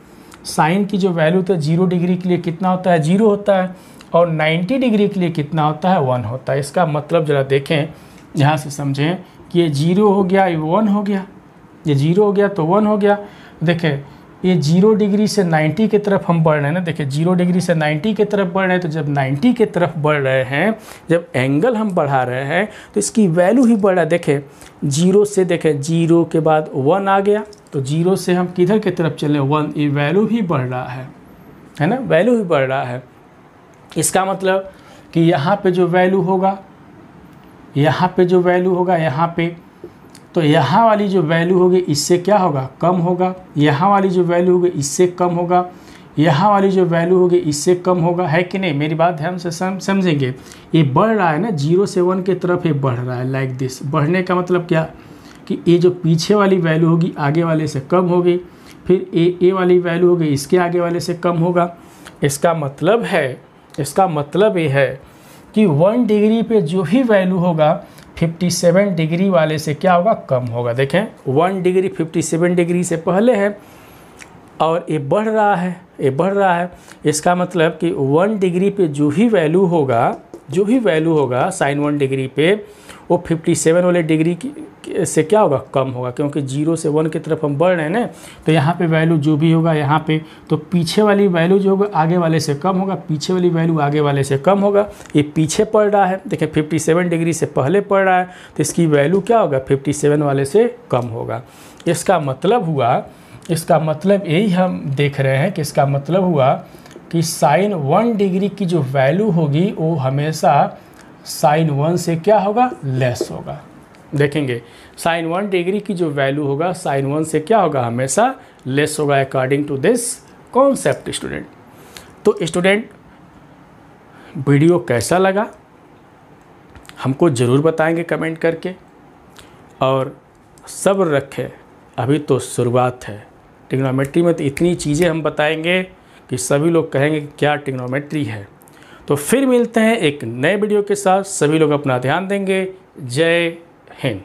साइन की जो वैल्यू तो 0 डिग्री के लिए कितना होता है, 0 होता है, और 90 डिग्री के लिए कितना होता है, 1 होता है। इसका मतलब ज़रा देखें, यहाँ से समझें कि ये 0 हो गया, ये 1 हो गया, ये 0 हो गया तो 1 हो गया। देखें ये 0 डिग्री से 90 की तरफ हम बढ़ रहे हैं ना, देखिए 0 डिग्री से 90 की तरफ बढ़ रहे हैं, तो जब 90 की तरफ बढ़ रहे हैं, जब एंगल हम बढ़ा रहे हैं तो इसकी वैल्यू ही बढ़ रहा है। देखें 0 से, देखें 0 के बाद 1 आ गया, तो 0 से हम किधर की तरफ चले, 1, ये वैल्यू ही बढ़ रहा है ना, वैल्यू ही बढ़ रहा है। इसका मतलब कि यहाँ पे जो वैल्यू होगा, यहाँ पे जो वैल्यू होगा, यहाँ पे, तो यहाँ वाली जो वैल्यू होगी इससे क्या होगा, कम होगा। यहाँ वाली जो वैल्यू होगी इससे कम होगा। यहाँ वाली जो वैल्यू होगी इससे कम होगा, है कि नहीं। मेरी बात ध्यान से समझेंगे। ये बढ़ रहा है ना, 0 से 1 की तरफ ये बढ़ रहा है, लाइक दिस। बढ़ने का मतलब क्या कि ये जो पीछे वाली वैल्यू होगी आगे वाले से कम होगी, फिर ए वाली वैल्यू होगी इसके आगे वाले से कम होगा। इसका मतलब ये है कि 1 डिग्री पे जो भी वैल्यू होगा 57 डिग्री वाले से क्या होगा, कम होगा। देखें 1 डिग्री 57 डिग्री से पहले है, और ये बढ़ रहा है, ये बढ़ रहा है। इसका मतलब कि 1 डिग्री पे जो भी वैल्यू होगा साइन 1 डिग्री पे, वो 57 वाले डिग्री से क्या होगा, कम होगा, क्योंकि 0 से 1 की तरफ हम बढ़ रहे हैं ना। तो यहाँ पे वैल्यू जो भी होगा यहाँ पे, तो पीछे वाली वैल्यू जो होगा आगे वाले से कम होगा, पीछे वाली वैल्यू आगे वाले से कम होगा। ये पीछे पड़ रहा है, देखिए 57 डिग्री से पहले पड़ रहा है, तो इसकी वैल्यू क्या होगा, 57 वाले से कम होगा। इसका मतलब यही हम देख रहे हैं कि इसका मतलब हुआ कि साइन 1 डिग्री की जो वैल्यू होगी वो हमेशा साइन 1 से क्या होगा, लेस होगा। देखेंगे साइन 1 डिग्री की जो वैल्यू होगा साइन 1 से क्या होगा, हमेशा लेस होगा, according to this concept student. तो स्टूडेंट वीडियो कैसा लगा हमको ज़रूर बताएंगे कमेंट करके, और सब्र रखें, अभी तो शुरुआत है। ट्रिग्नोमेट्री में तो इतनी चीज़ें हम बताएंगे कि सभी लोग कहेंगे कि क्या ट्रिग्नोमेट्री है। तो फिर मिलते हैं एक नए वीडियो के साथ, सभी लोग अपना ध्यान देंगे। जय हिंद।